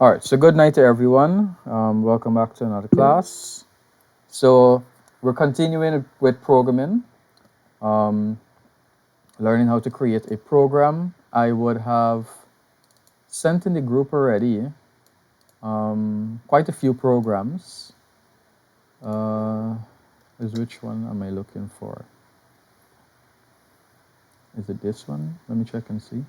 All right, so good night to everyone. Welcome back to another class. So we're continuing with programming, um, learning how to create a program. I would have sent in the group already quite a few programs. Uh, is which one am I looking for? Is it this one? Let me check and see.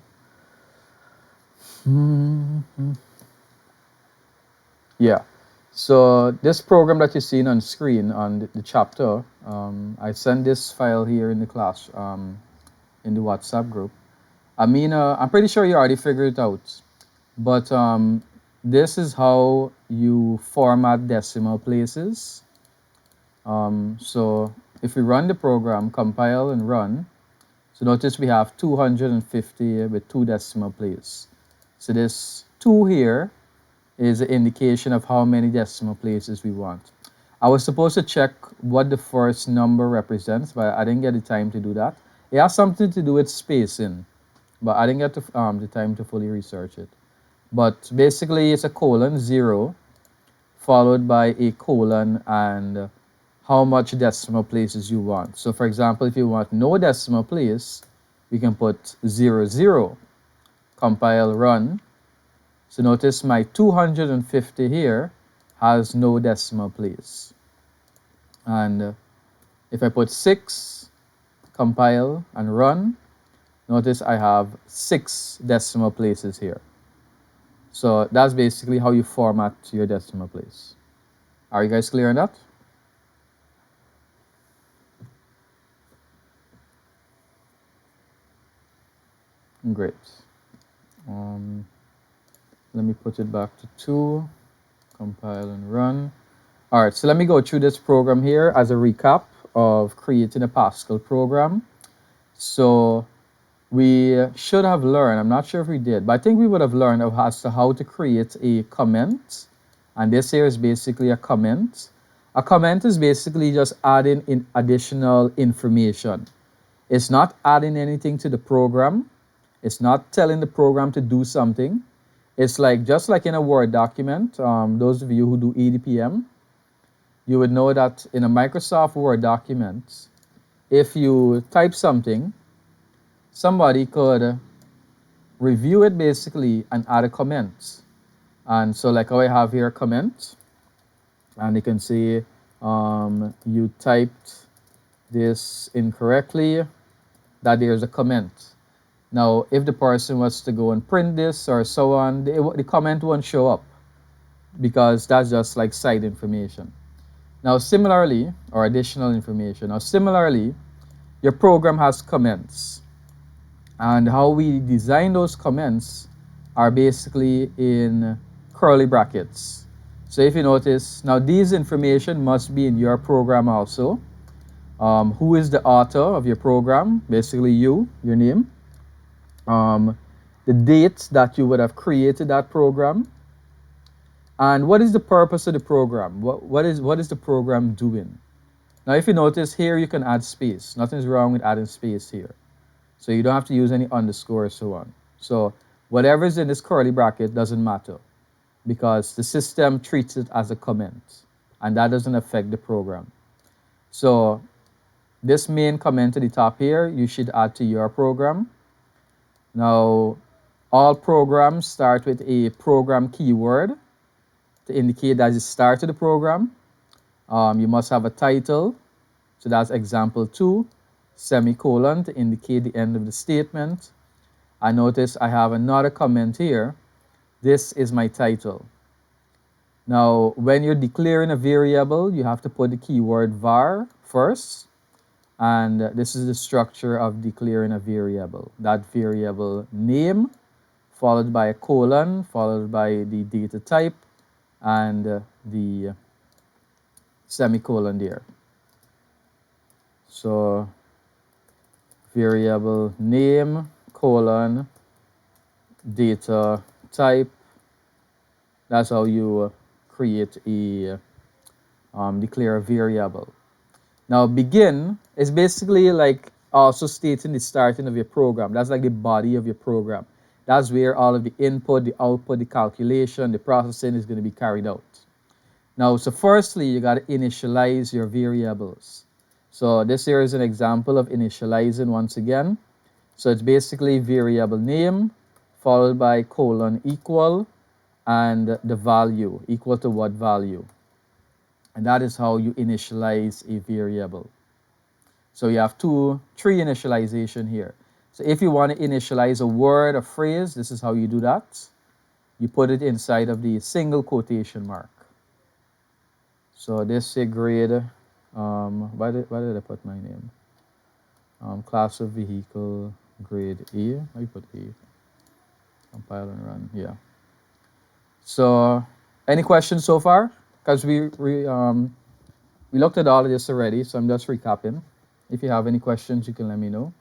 Yeah. So this program that you're seeing on screen on the chapter, I sent this file here in the class, in the WhatsApp group. I mean, I'm pretty sure you already figured it out, but this is how you format decimal places. So if we run the program, compile and run, so notice we have 250 with 2 decimal places. So this 2 here is an indication of how many decimal places we want. I was supposed to check what the first number represents, but I didn't get the time to do that. It has something to do with spacing, but I didn't get the time to fully research it. But basically, it's a colon 0 followed by a colon and how much decimal places you want. So for example, if you want no decimal place, we can put 00, compile, run. So notice my 250 here has no decimal place. And if I put 6, compile and run, notice I have 6 decimal places here. So that's basically how you format your decimal place. Are you guys clear on that? Great. Let me put it back to 2, compile and run. All right, so let me go through this program here as a recap of creating a Pascal program. So we should have learned, I'm not sure if we did, but I think we would have learned as to how to create a comment. And this here is basically a comment. A comment is basically just adding in additional information. It's not adding anything to the program. It's not telling the program to do something. It's like just like in a Word document. Those of you who do EDPM, you would know that in a Microsoft Word document, if you type something, somebody could review it basically and add a comment. And so like how I have here a comment, and you can see you typed this incorrectly, that there's a comment. Now, if the person was to go and print this or so on, the comment won't show up because that's just like side information. Now, similarly, or additional information. Now, similarly, your program has comments. And how we design those comments are basically in curly brackets. So if you notice, now these information must be in your program also. Who is the author of your program? Basically you, your name. The date that you would have created that program. And what is the purpose of the program? What is the program doing? Now, if you notice here, you can add space. Nothing's wrong with adding space here. So you don't have to use any underscore or so on. So whatever is in this curly bracket doesn't matter because the system treats it as a comment and that doesn't affect the program. So this main comment at the top here, you should add to your program. Now, all programs start with a program keyword to indicate that it's the start of the program. You must have a title. So that's example 2, semicolon to indicate the end of the statement. I notice I have another comment here. This is my title. Now, when you're declaring a variable, you have to put the keyword var first. And this is the structure of declaring a variable. That variable name, followed by a colon, followed by the data type, and the semicolon there. So variable name, colon, data type. That's how you create a declare a variable. Now begin is basically like also stating the starting of your program. That's like the body of your program. That's where all of the input, the output, the calculation, the processing is going to be carried out. Now, so firstly, you got to initialize your variables. So this here is an example of initializing once again. So it's basically variable name followed by colon equal and the value equal to what value. And that is how you initialize a variable. So you have three initialization here. So if you want to initialize a word, a phrase, this is how you do that. You put it inside of the single quotation mark. So this is grade, why did I put my name? Class of vehicle, grade A. Let me put A. Compile and run, yeah. So any questions so far? Because we looked at all of this already, so I'm just recapping. If you have any questions, you can let me know.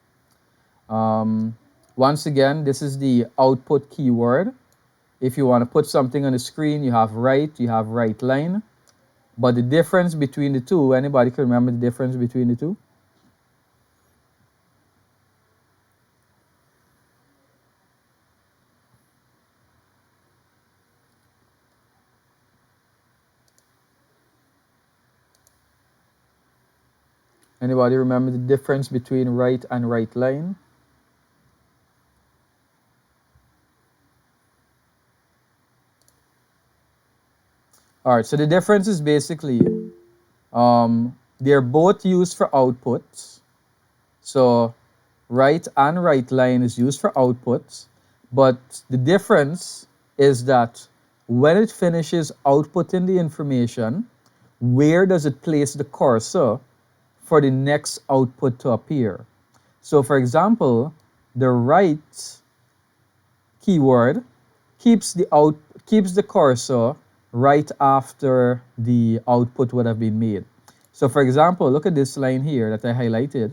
Once again, this is the output keyword. If you want to put something on the screen, you have right line. But the difference between the two, anybody can remember the difference between the two? Anybody remember the difference between right and right line? All right, so the difference is basically they're both used for outputs. So right and right line is used for outputs, but the difference is that when it finishes outputting the information, where does it place the cursor for the next output to appear? So for example, the right keyword keeps the cursor right after the output would have been made. So for example, look at this line here that I highlighted.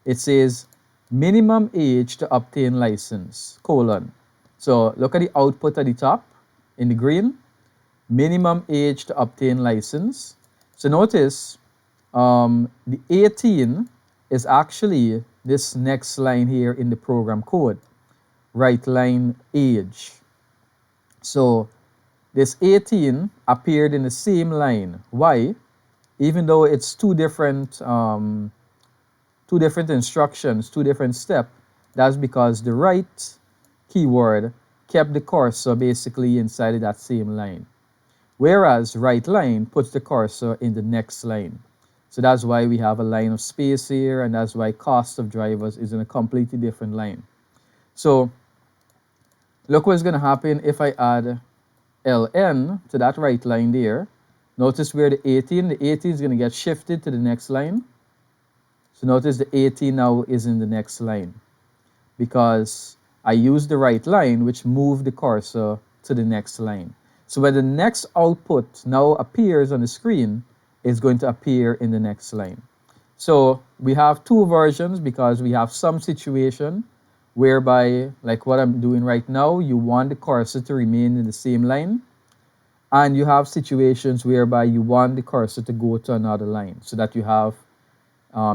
It says minimum age to obtain license, colon. So look at the output at the top in the green, minimum age to obtain license. So notice the 18 is actually this next line here in the program code, right line age. So this 18 appeared in the same line. Why? Even though it's two different instructions, two different steps, that's because the right keyword kept the cursor basically inside of that same line. Whereas right line puts the cursor in the next line. So that's why we have a line of space here, and that's why cost of drivers is in a completely different line. So look what's going to happen if I add ln to that right line there. Notice where the 18 is going to get shifted to the next line. So notice the 18 now is in the next line because I used the right line, which moved the cursor to the next line. So when the next output now appears on the screen, it's going to appear in the next line. So we have two versions because we have some situation whereby, like what I'm doing right now, you want the cursor to remain in the same line. And you have situations whereby you want the cursor to go to another line so that you have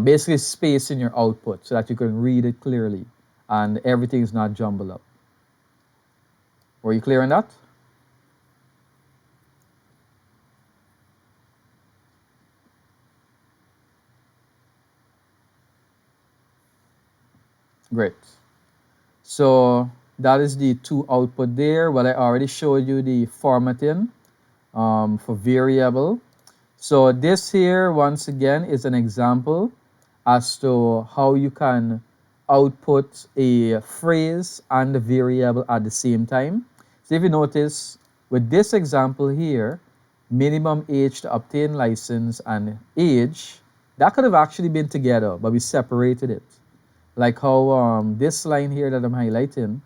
basically space in your output so that you can read it clearly and everything is not jumbled up. Were you clear on that? Great. So that is the two output there. Well, I already showed you the formatting for variable. So this here, once again, is an example as to how you can output a phrase and a variable at the same time. So if you notice, with this example here, minimum age to obtain license and age, that could have actually been together, but we separated it. Like how this line here that I'm highlighting,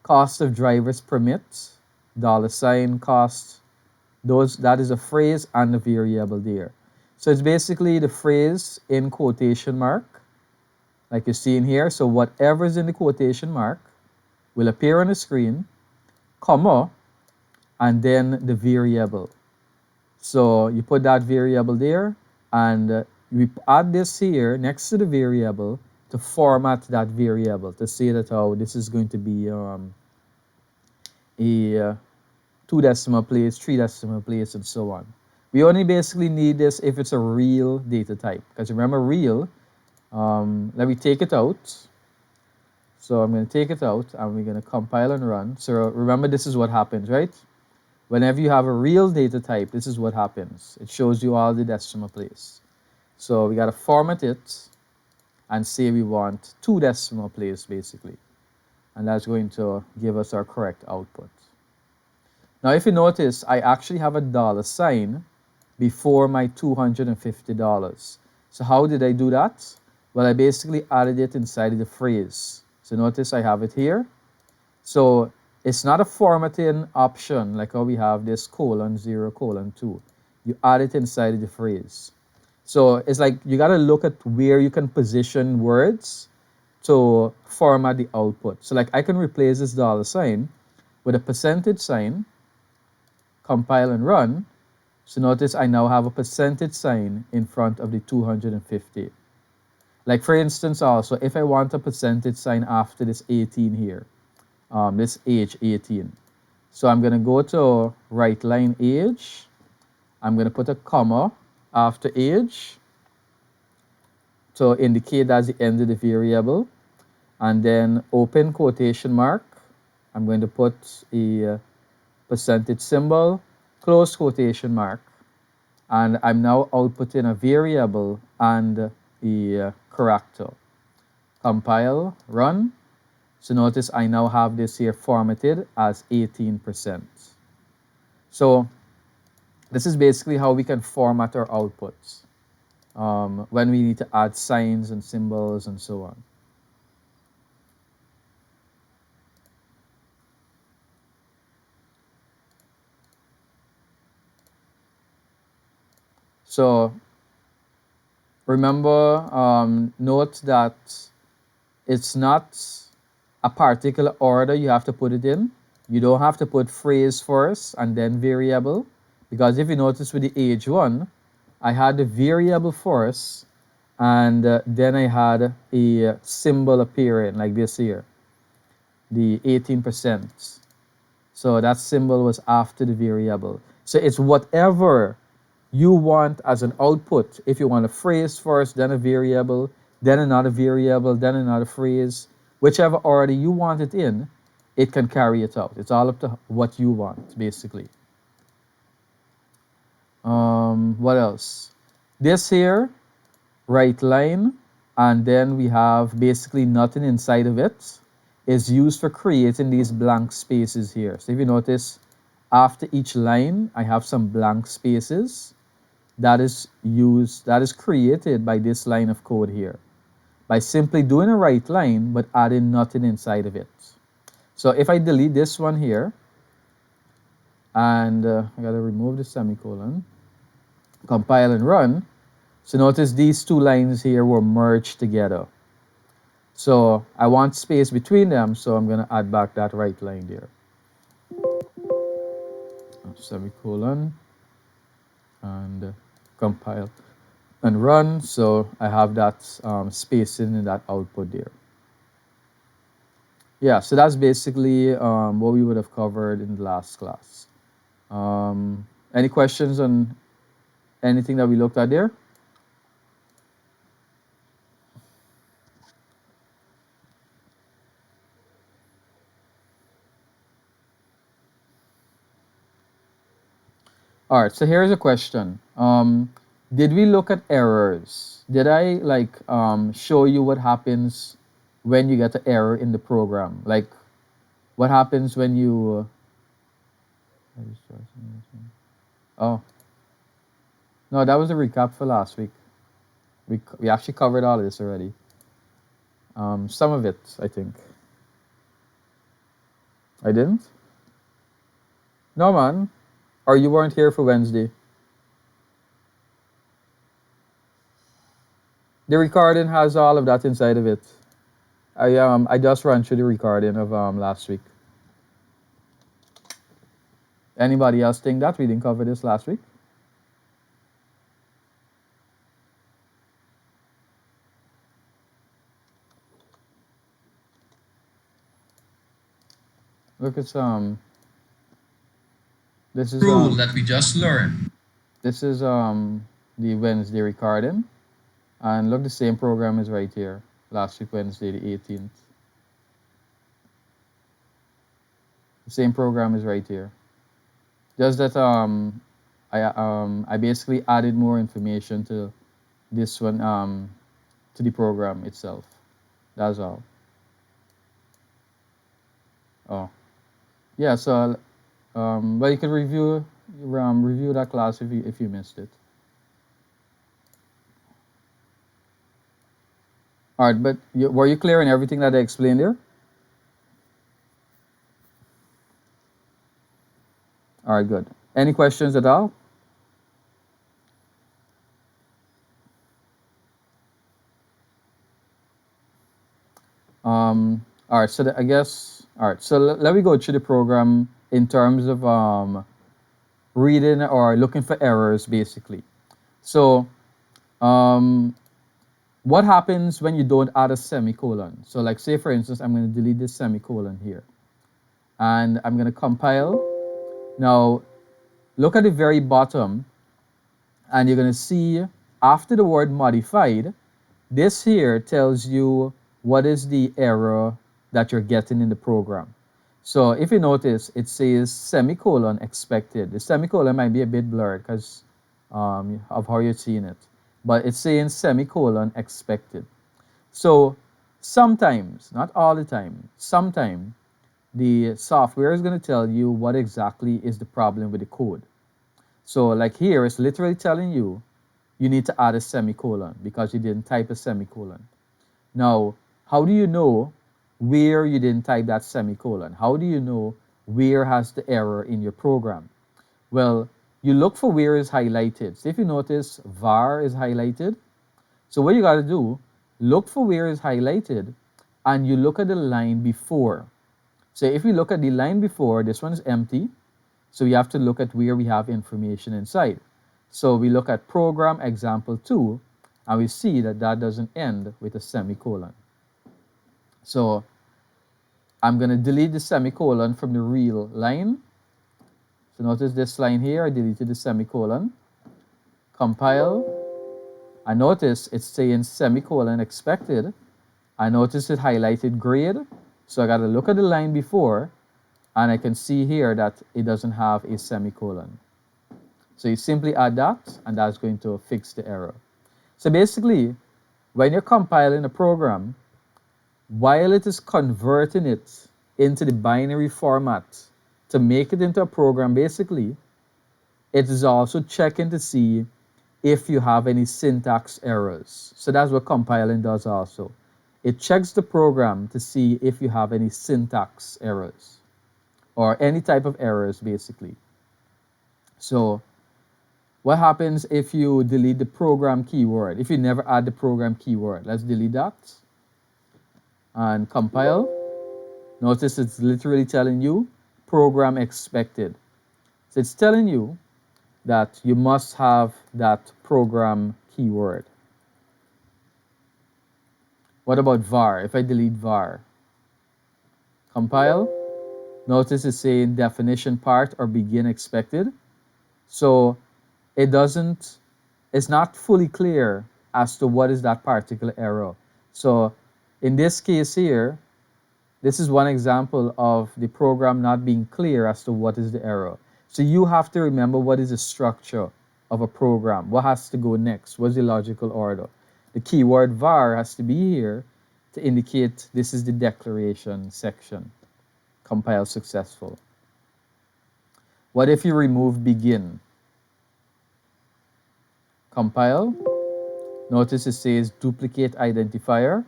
cost of driver's permit, $ cost, that is a phrase and a variable there. So it's basically the phrase in quotation mark, like you see in here. So whatever is in the quotation mark will appear on the screen, comma, and then the variable. So you put that variable there, and we add this here next to the variable to format that variable to say that this is going to be a 2 decimal place, 3 decimal place, and so on. We only basically need this if it's a real data type, because remember real, let me take it out. So I'm going to take it out and we're going to compile and run. So remember, this is what happens, right? Whenever you have a real data type, this is what happens. It shows you all the decimal place. So we got to format it and say we want 2 decimal place basically. And that's going to give us our correct output. Now, if you notice, I actually have a dollar sign before my $250. So how did I do that? Well, I basically added it inside of the phrase. So notice I have it here. So it's not a formatting option like how we have this :0:2. You add it inside of the phrase. So it's like you got to look at where you can position words to format the output. So like I can replace this dollar sign with a percentage sign, compile and run. So notice I now have a percentage sign in front of the 250. Like for instance also, if I want a percentage sign after this 18 here, this age 18. So I'm going to go to right line age. I'm going to put a comma after age to indicate that's the end of the variable. And then open quotation mark. I'm going to put a percentage symbol, close quotation mark. And I'm now outputting a variable and a character. Compile, run. So notice I now have this here formatted as 18%. So this is basically how we can format our outputs when we need to add signs and symbols and so on. So remember, note that it's not a particular order you have to put it in. You don't have to put phrase first and then variable, because if you notice with the age one, I had the variable first and then I had a symbol appearing like this here, the 18%. So that symbol was after the variable. So it's whatever you want as an output. If you want a phrase first, then a variable, then another variable, then another phrase, whichever order you want it in, it can carry it out. It's all up to what you want, basically. What else? This here, right line, and then we have basically nothing inside of it, is used for creating these blank spaces here. So if you notice, after each line, I have some blank spaces that is created by this line of code here by simply doing a right line but adding nothing inside of it. So if I delete this one here and I gotta remove the semicolon, compile and run, so notice these two lines here were merged together. So I want space between them, so I'm gonna add back that right line there. Semicolon and compile and run. So I have that spacing in that output there. Yeah, so that's basically what we would have covered in the last class. Any questions on anything that we looked at there? All right, so here's a question. Did we look at errors? Did I like show you what happens when you get an error in the program? Like what happens when you oh, no, that was a recap for last week. We actually covered all of this already. Some of it, I think. I didn't? No, man. Or you weren't here for Wednesday. The recording has all of that inside of it. I just ran through the recording of last week. Anybody else think that we didn't cover this last week? Look, it's This is rule that we just learned. This is the Wednesday recording, and look, the same program is right here. Last week Wednesday, the 18th. The same program is right here. Just that I basically added more information to this one to the program itself. That's all. Oh, yeah. So but you can review that class if you missed it. All right, but were you clear in everything that I explained there? All right, good. Any questions at all? All right, so I guess, all right, so let me go through the program in terms of reading or looking for errors, basically. So, what happens when you don't add a semicolon? So, like, say, for instance, I'm going to delete this semicolon here, and I'm going to compile. Now, look at the very bottom, and you're going to see after the word modified, this here tells you what is the error that you're getting in the program. So if you notice, it says semicolon expected. The semicolon might be a bit blurred because of how you're seeing it, but it's saying semicolon expected. So sometimes, not all the time, sometimes the software is going to tell you what exactly is the problem with the code. So like here, it's literally telling you you need to add a semicolon because you didn't type a semicolon. Now, how do you know where you didn't type that semicolon? How do you know where has the error in your program? Well, you look for where is highlighted. So if you notice var is highlighted, so what you got to do, look for where is highlighted and you look at the line before. So if we look at the line before, this one is empty. So we have to look at where we have information inside. So we look at program example 2 and we see that that doesn't end with a semicolon. So I'm going to delete the semicolon from the real line. So notice this line here, I deleted the semicolon. Compile. I notice it's saying semicolon expected. I notice it highlighted grade. So I got to look at the line before and I can see here that it doesn't have a semicolon. So you simply add that and that's going to fix the error. So basically, when you're compiling a program, while it is converting it into the binary format to make it into a program, basically, it is also checking to see if you have any syntax errors. So that's what compiling does also. It checks the program to see if you have any syntax errors or any type of errors, basically. So what happens if you delete the program keyword? If you never add the program keyword, let's delete that and compile. Notice it's literally telling you program expected. So it's telling you that you must have that program keyword. What about var? If I delete var, compile, notice it's saying definition part or begin expected. So it's not fully clear as to what is that particular error. So in this case here, this is one example of the program not being clear as to what is the error. So you have to remember what is the structure of a program. What has to go next? What's the logical order? The keyword var has to be here to indicate this is the declaration section. Compile successful. What if you remove begin? Compile. Notice it says duplicate identifier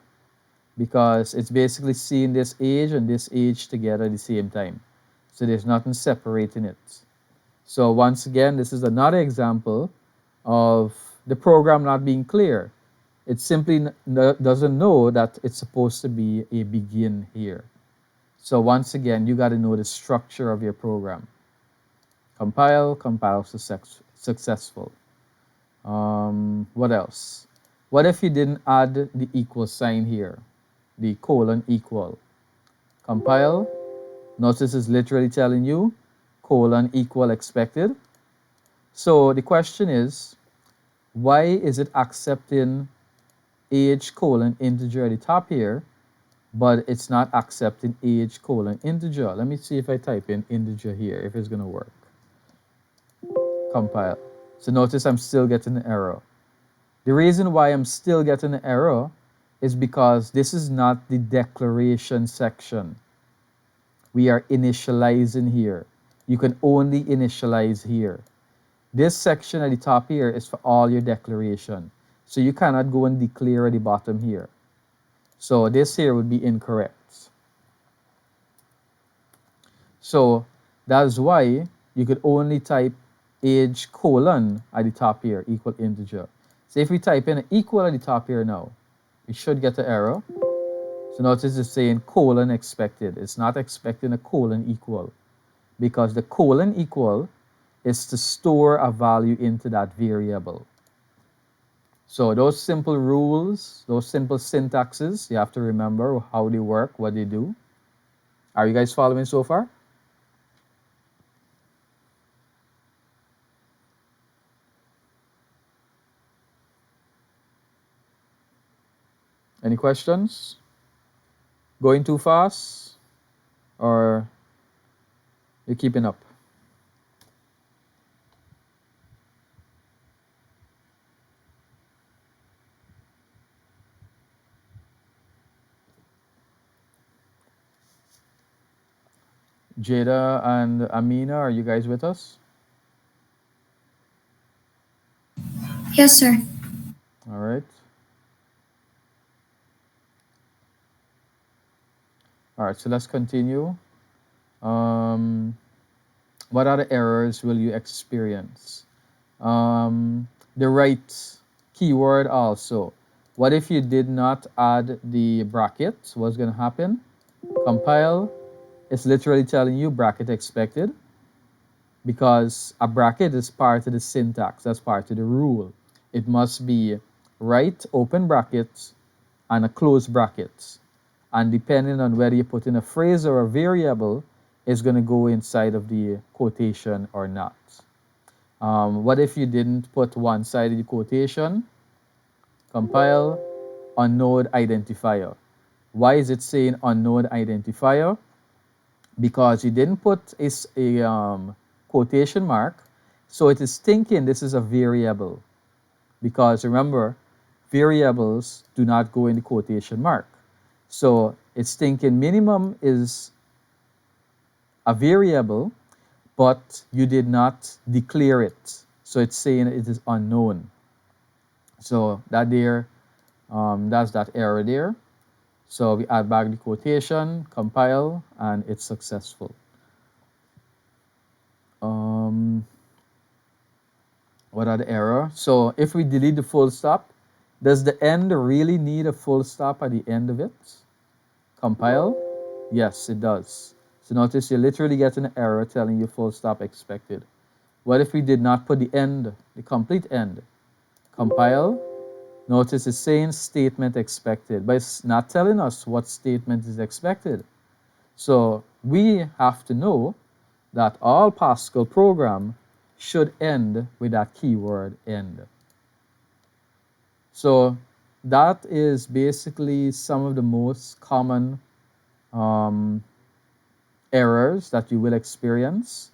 because it's basically seeing this age and this age together at the same time. So there's nothing separating it. So once again, this is another example of the program not being clear. It simply doesn't know that it's supposed to be a begin here. So once again, you got to know the structure of your program. Compile successful. What else? What if you didn't add the equal sign here? The colon equal. Compile. Notice it's literally telling you colon equal expected. So the question is, why is it accepting age colon integer at the top here, but it's not accepting age colon integer? Let me see if I type in integer here, if it's gonna work. Compile. So notice I'm still getting an error. The reason why I'm still getting an error is because this is not the declaration section. We are initializing here. You can only initialize here. This section at the top here is for all your declaration. So you cannot go and declare at the bottom here. So this here would be incorrect. So that's why you could only type age colon at the top here, equal integer. So if we type in equal at the top here now, we should get an error. So notice it's saying colon expected. It's not expecting a colon equal, because the colon equal is to store a value into that variable. So those simple rules, those simple syntaxes, you have to remember how they work, what they do. Are you guys following so far? Any questions? Going too fast, or you're keeping up? Jada and Amina, are you guys with us? Yes, sir. All right. All right, so let's continue. Um, what other errors will you experience? The right keyword also. What if you did not add the bracket? What's going to happen? Compile. It's literally telling you bracket expected, because a bracket is part of the syntax. That's part of the rule. It must be right open brackets and a close bracket. And depending on whether you put in a phrase or a variable, it's going to go inside of the quotation or not. What if you didn't put one side of the quotation? Compile unknown identifier. Why is it saying unknown identifier? Because you didn't put a quotation mark, so it is thinking this is a variable. Because remember, variables do not go in the quotation mark. So it's thinking minimum is a variable, but you did not declare it. So it's saying it is unknown. So that there, that's that error there. So we add back the quotation, compile, and it's successful. Um, what are the error? So if we delete the full stop, does the end really need a full stop at the end of it? Compile? Yes, it does. So notice you're literally getting an error telling you full stop expected. What if we did not put the end, the complete end? Compile. Notice it's saying statement expected, but it's not telling us what statement is expected. So we have to know that all Pascal program should end with that keyword end. So that is basically some of the most common um, errors that you will experience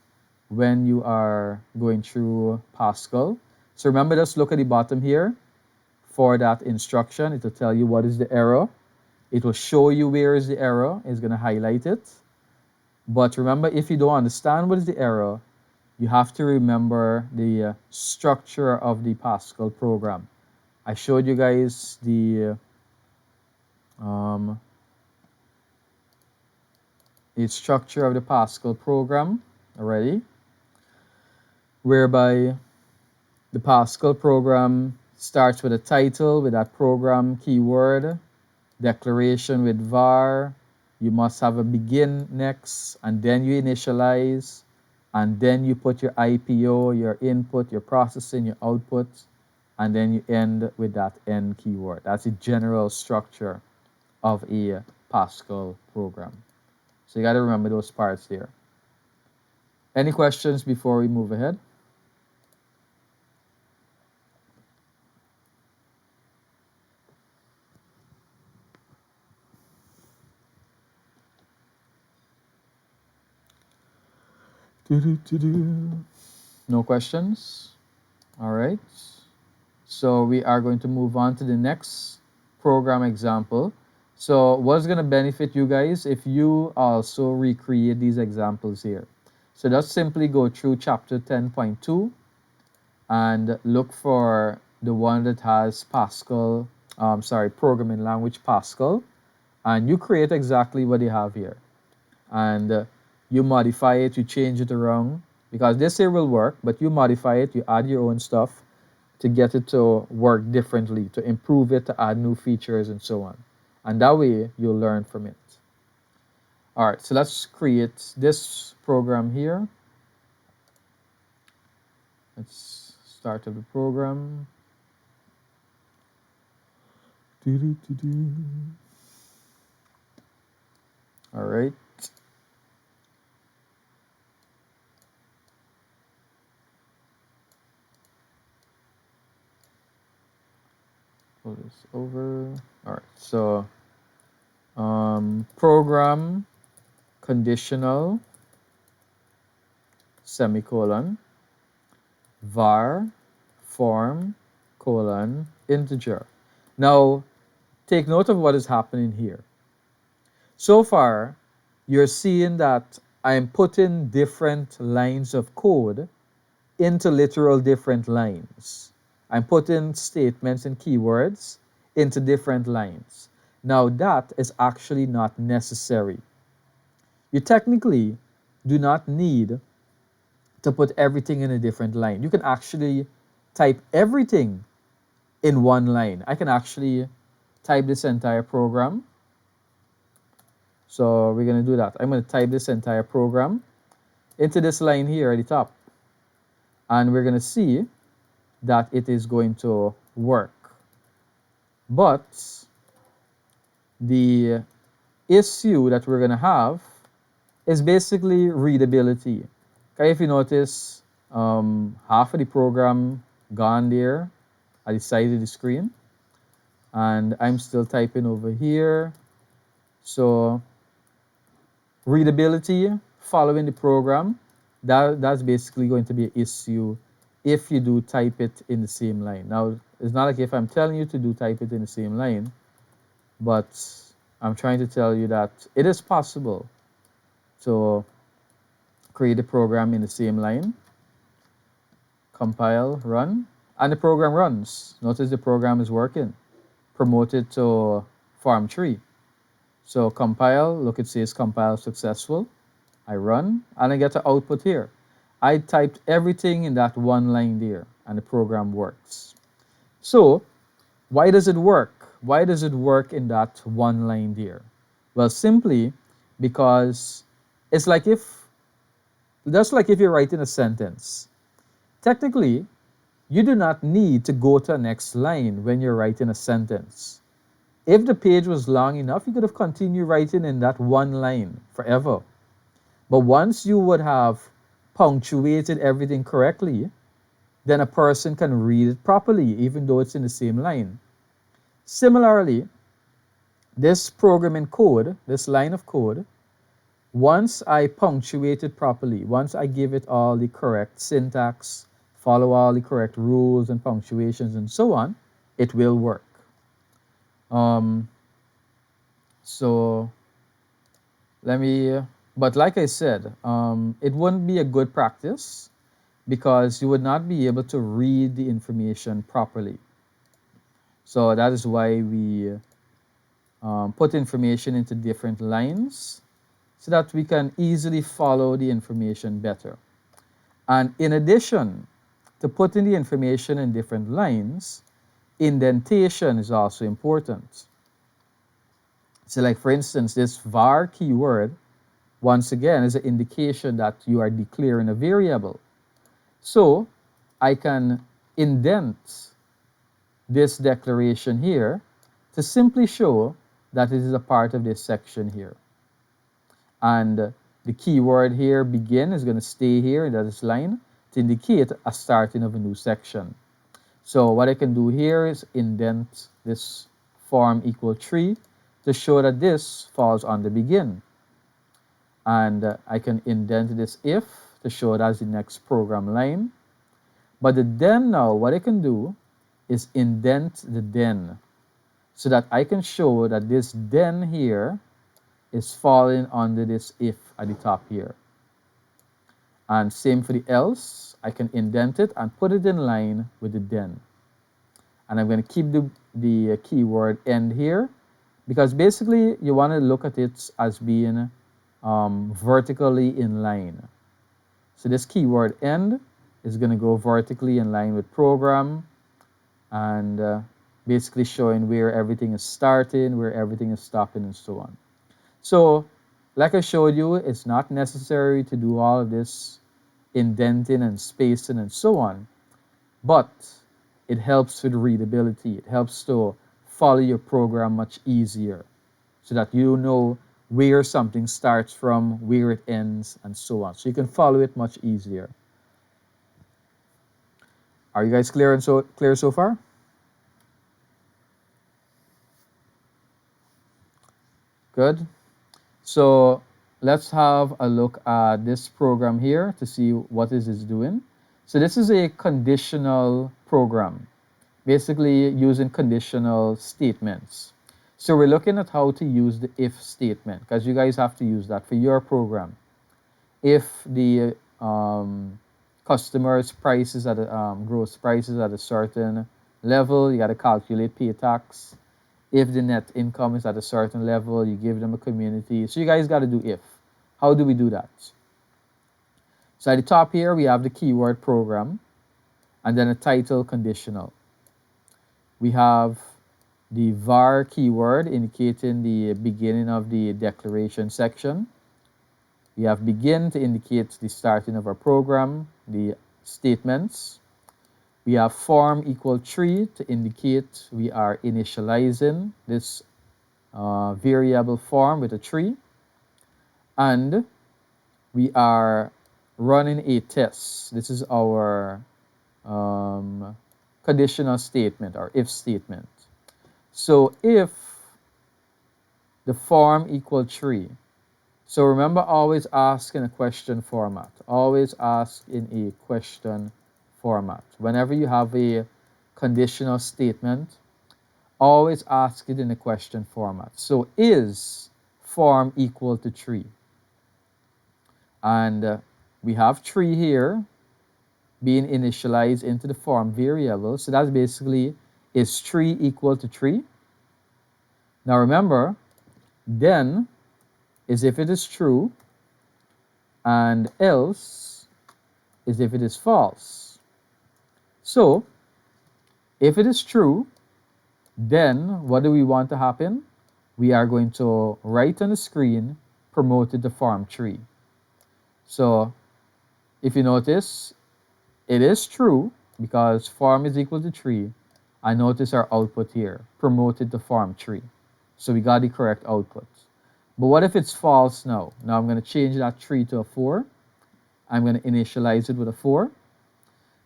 when you are going through Pascal. So remember, just look at the bottom here for that instruction. It will tell you what is the error. It will show you where is the error. It's going to highlight it. But remember, if you don't understand what is the error, you have to remember the structure of the Pascal program. I showed you guys um, the structure of the Pascal program already, whereby the Pascal program starts with a title with that program keyword, declaration with var. You must have a begin next, and then you initialize, and then you put your IPO, your input, your processing, your output, and then you end with that end keyword. That's the general structure of a Pascal program. So you got to remember those parts there. Any questions before we move ahead? No questions? All right. So we are going to move on to the next program example. So what's going to benefit you guys if you also recreate these examples here? So just simply go through chapter 10.2 and look for the one that has Pascal, programming language Pascal, and you create exactly what they have here. And you modify it, you change it around, because this here will work, but you modify it, you add your own stuff to get it to work differently, to improve it, to add new features and so on. And that way you'll learn from it. All right, so let's create this program here. Let's start up the program. All right. Pull this over. All right, so program conditional semicolon var form colon integer. Now take note of what is happening here. So far you're seeing that I'm putting different lines of code into literal different lines. I'm putting statements and keywords into different lines. Now that is actually not necessary. You technically do not need to put everything in a different line. You can actually type everything in one line. I can actually type this entire program. So we're going to do that. I'm going to type this entire program into this line here at the top. And we're going to see that it is going to work. But the issue that we're going to have is basically readability. Okay, if you notice, half of the program gone there at the side of the screen, and I'm still typing over here. So readability following the program, that's basically going to be an issue if you do type it in the same line. Now, it's not like if I'm telling you to do type it in the same line, but I'm trying to tell you that it is possible to create a program in the same line, compile, run, and the program runs. Notice the program is working. Promote it to farm tree. So compile, look, it says compile successful. I run, and I get the output here. I typed everything in that one line there, and the program works. So why does it work? Why does it work in that one line there? Well, simply because it's like just like if you're writing a sentence. Technically, you do not need to go to the next line when you're writing a sentence. If the page was long enough, you could have continued writing in that one line forever. But once you would have punctuated everything correctly, then a person can read it properly, even though it's in the same line. Similarly, this programming code, this line of code, once I punctuate it properly, once I give it all the correct syntax, follow all the correct rules and punctuations and so on, it will work. So let me, but like I said, it wouldn't be a good practice because you would not be able to read the information properly. So that is why we put information into different lines so that we can easily follow the information better. And in addition to putting the information in different lines, indentation is also important. So like for instance, this var keyword, once again, is an indication that you are declaring a variable. So I can indent this declaration here to simply show that it is a part of this section here. And the keyword here, begin, is going to stay here in this line to indicate a starting of a new section. So what I can do here is indent this form equal 3 to show that this falls on the begin. And I can indent this if to show that's the next program line. But the then now, what I can do is indent the then so that I can show that this then here is falling under this if at the top here. And same for the else, I can indent it and put it in line with the then. And I'm going to keep the keyword end here because basically you want to look at it as being vertically in line. So this keyword end is going to go vertically in line with program and basically showing where everything is starting, where everything is stopping, and so on. So like I showed you, it's not necessary to do all of this indenting and spacing and so on, but it helps with readability. It helps to follow your program much easier so that you know where something starts from, where it ends, and so on. So you can follow it much easier. Are you guys clear so far? Good. So let's have a look at this program here to see what is it doing. So this is a conditional program, basically using conditional statements. So we're looking at how to use the if statement because you guys have to use that for your program. If the customer's prices at a gross prices at a certain level, you got to calculate pay tax. If the net income is at a certain level, you give them a community. So you guys got to do if. How do we do that? So at the top here, we have the keyword program and then a title conditional. We have the var keyword indicating the beginning of the declaration section. We have begin to indicate the starting of our program, the statements. We have form equal 3 to indicate we are initializing this variable form with a 3. And we are running a test. This is our conditional statement or if statement. So if the form equal 3, so remember always ask in a question format. Always ask in a question format. Whenever you have a conditional statement, always ask it in a question format. So is form equal to 3? And we have 3 here being initialized into the form variable. So that's basically, is 3 equal to 3? Now remember, then is if it is true, and else is if it is false. So if it is true, then what do we want to happen? We are going to write on the screen, promoted to form 3. So if you notice, it is true because form is equal to 3. I notice our output here, promoted to form 3. So we got the correct output. But what if it's false now? Now I'm going to change that 3 to a 4. I'm going to initialize it with a 4.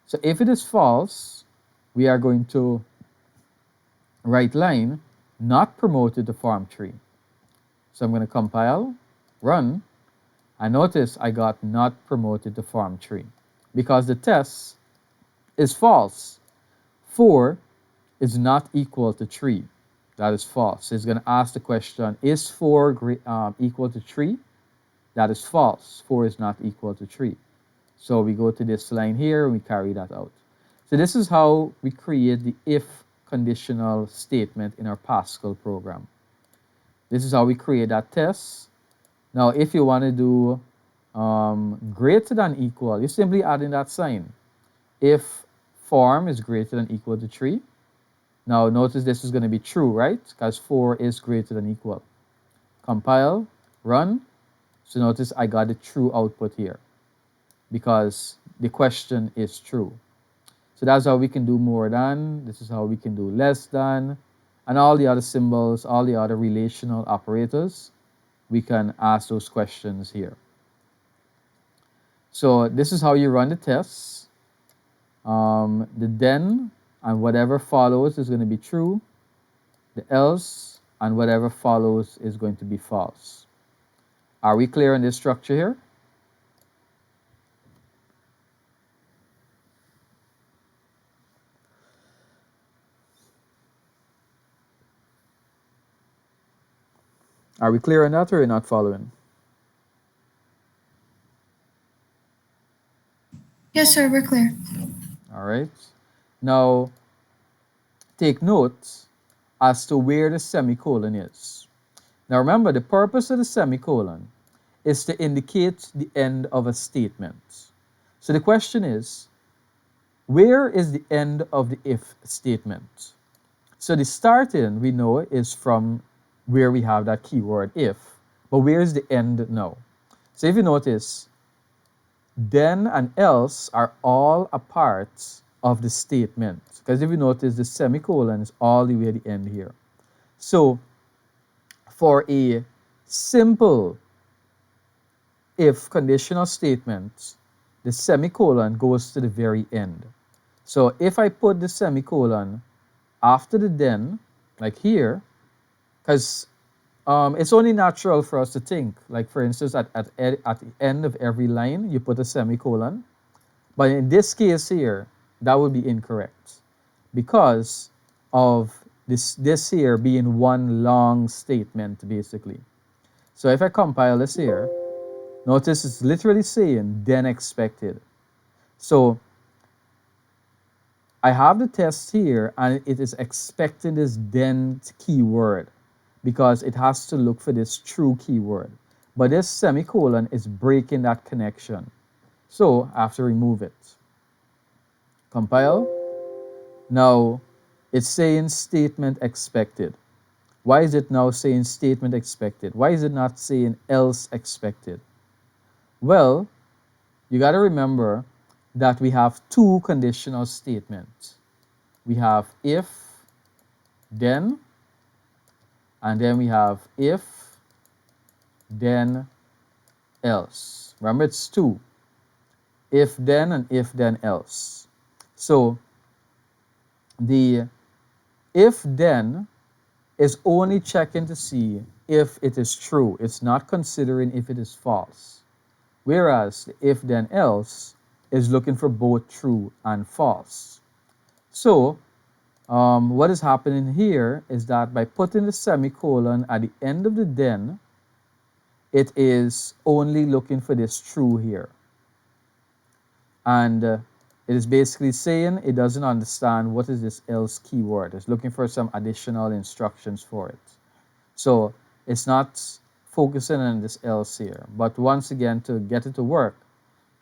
So if it is false, we are going to write line, not promoted to form 3. So I'm going to compile, run. I notice I got not promoted to form 3 because the test is false. 4 is not equal to 3. That is false. It's going to ask the question, is 4 equal to 3? That is false. 4 is not equal to 3. So we go to this line here and we carry that out. So this is how we create the if conditional statement in our Pascal program. This is how we create that test. Now, if you want to do greater than equal, you simply add in that sign. If form is greater than equal to 3, now notice this is going to be true, right? Because 4 is greater than equal. Compile, run. So notice I got the true output here because the question is true. So that's how we can do more than. This is how we can do less than. And all the other symbols, all the other relational operators, we can ask those questions here. So this is how you run the tests. The then and whatever follows is going to be true. The else and whatever follows is going to be false. Are we clear on this structure here? Are we clear on that, or are you not following? Yes, sir, we're clear. All right. Now, take note as to where the semicolon is. Now remember, the purpose of the semicolon is to indicate the end of a statement. So the question is, where is the end of the if statement? So the starting, we know, is from where we have that keyword if, but where's the end now? So if you notice, then and else are all a part of the statement. Because if you notice, the semicolon is all the way at the end here. So for a simple if conditional statement, the semicolon goes to the very end. So if I put the semicolon after the then, like here, because it's only natural for us to think, like for instance, at the end of every line, you put a semicolon. But in this case here, that would be incorrect because of this here being one long statement, basically. So if I compile this here, notice it's literally saying then expected. So I have the test here and it is expecting this then keyword because it has to look for this true keyword. But this semicolon is breaking that connection. So I have to remove it. Compile. Now it's saying statement expected. Why is it now saying statement expected? Why is it not saying else expected? Well, you got to remember that we have two conditional statements. We have if, then, and then we have if, then, else. Remember, it's two. If, then, and if, then, else. So the if, then is only checking to see if it is true. It's not considering if it is false. Whereas the if, then, else is looking for both true and false. So what is happening here is that by putting the semicolon at the end of the then, it is only looking for this true here. And it is basically saying it doesn't understand what is this else keyword. It's looking for some additional instructions for it. So it's not focusing on this else here. But once again, to get it to work,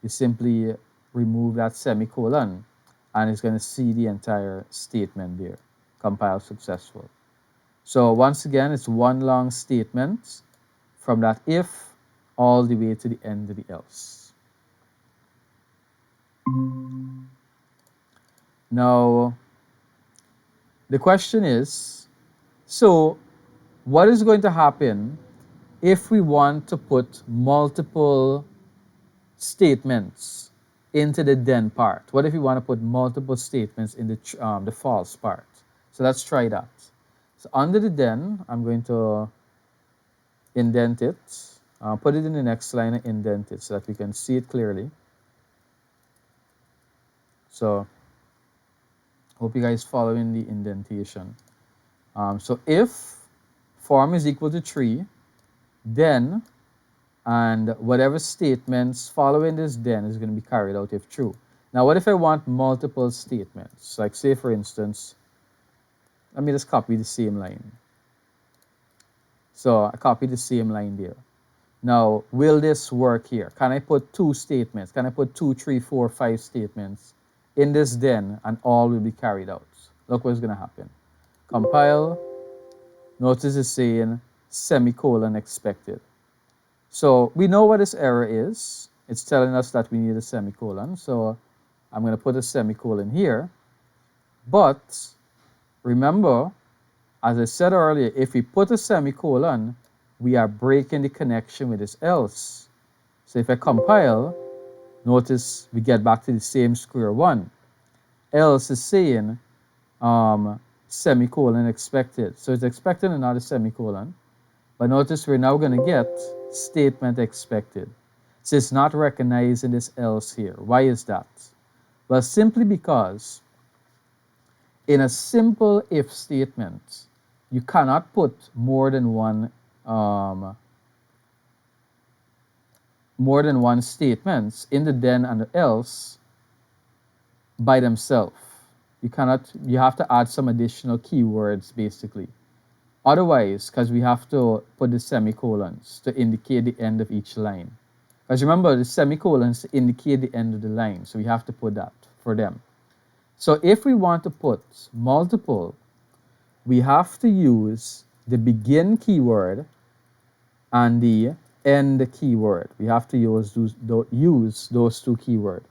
you simply remove that semicolon and it's going to see the entire statement there. Compile successful. So once again, it's one long statement from that if all the way to the end of the else. Now, the question is, so what is going to happen if we want to put multiple statements into the then part? What if we want to put multiple statements in the false part? So let's try that. So under the then, I'm going to indent it. Put it in the next line and indent it so that we can see it clearly. So hope you guys following the indentation. So if form is equal to 3, then and whatever statements following this then is going to be carried out if true. Now what if I want multiple statements? Like say for instance, let me just copy the same line. So I copy the same line there. Now will this work here? Can I put two statements? Can I put 2, 3, 4, 5 statements in this then and all will be carried out? Look what's going to happen. Compile. Notice it's saying semicolon expected. So we know what this error is. It's telling us that we need a semicolon. So I'm going to put a semicolon here. But remember, as I said earlier, if we put a semicolon, we are breaking the connection with this else. So if I compile, Notice we get back to the same square one. Else is saying semicolon expected. So it's expected and not a semicolon. But notice we're now going to get statement expected. So it's not recognized in this else here. Why is that? Well, simply because in a simple if statement, you cannot put more than one statements in the then and the else by themselves. You have to add some additional keywords basically. Otherwise, because we have to put the semicolons to indicate the end of each line. Because remember, the semicolons indicate the end of the line, so we have to put that for them. So if we want to put multiple, we have to use the begin keyword and the end keyword. We have to use those two keywords.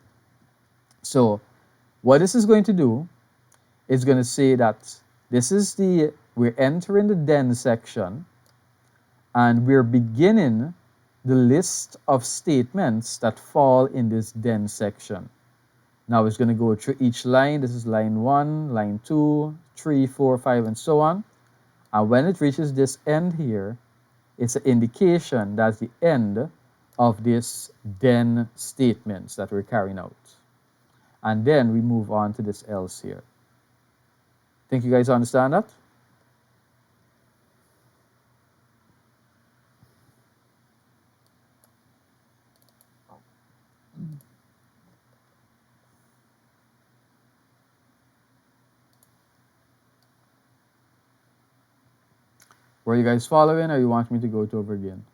So what this is going to do is going to say that we're entering the then section and we're beginning the list of statements that fall in this then section. Now it's going to go through each line. This is line 1, line 2, 3, 4, 5, and so on. And when it reaches this end here, it's an indication that's the end of this then statements that we're carrying out. And then we move on to this else here. Think you guys understand that? Were you guys following, or you want me to go it over again?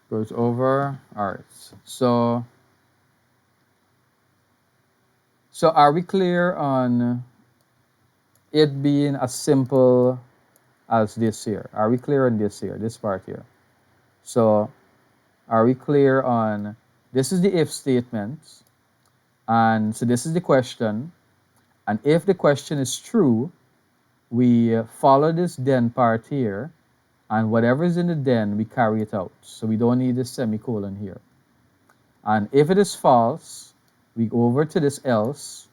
Goes over. All right. So are we clear on it being as simple as this here? Are we clear on this here, this part here? So are we clear on this is the if statement, and so this is the question, and if the question is true, we follow this then part here, and whatever is in the then, we carry it out. So we don't need this semicolon here. And if it is false, we go over to this else,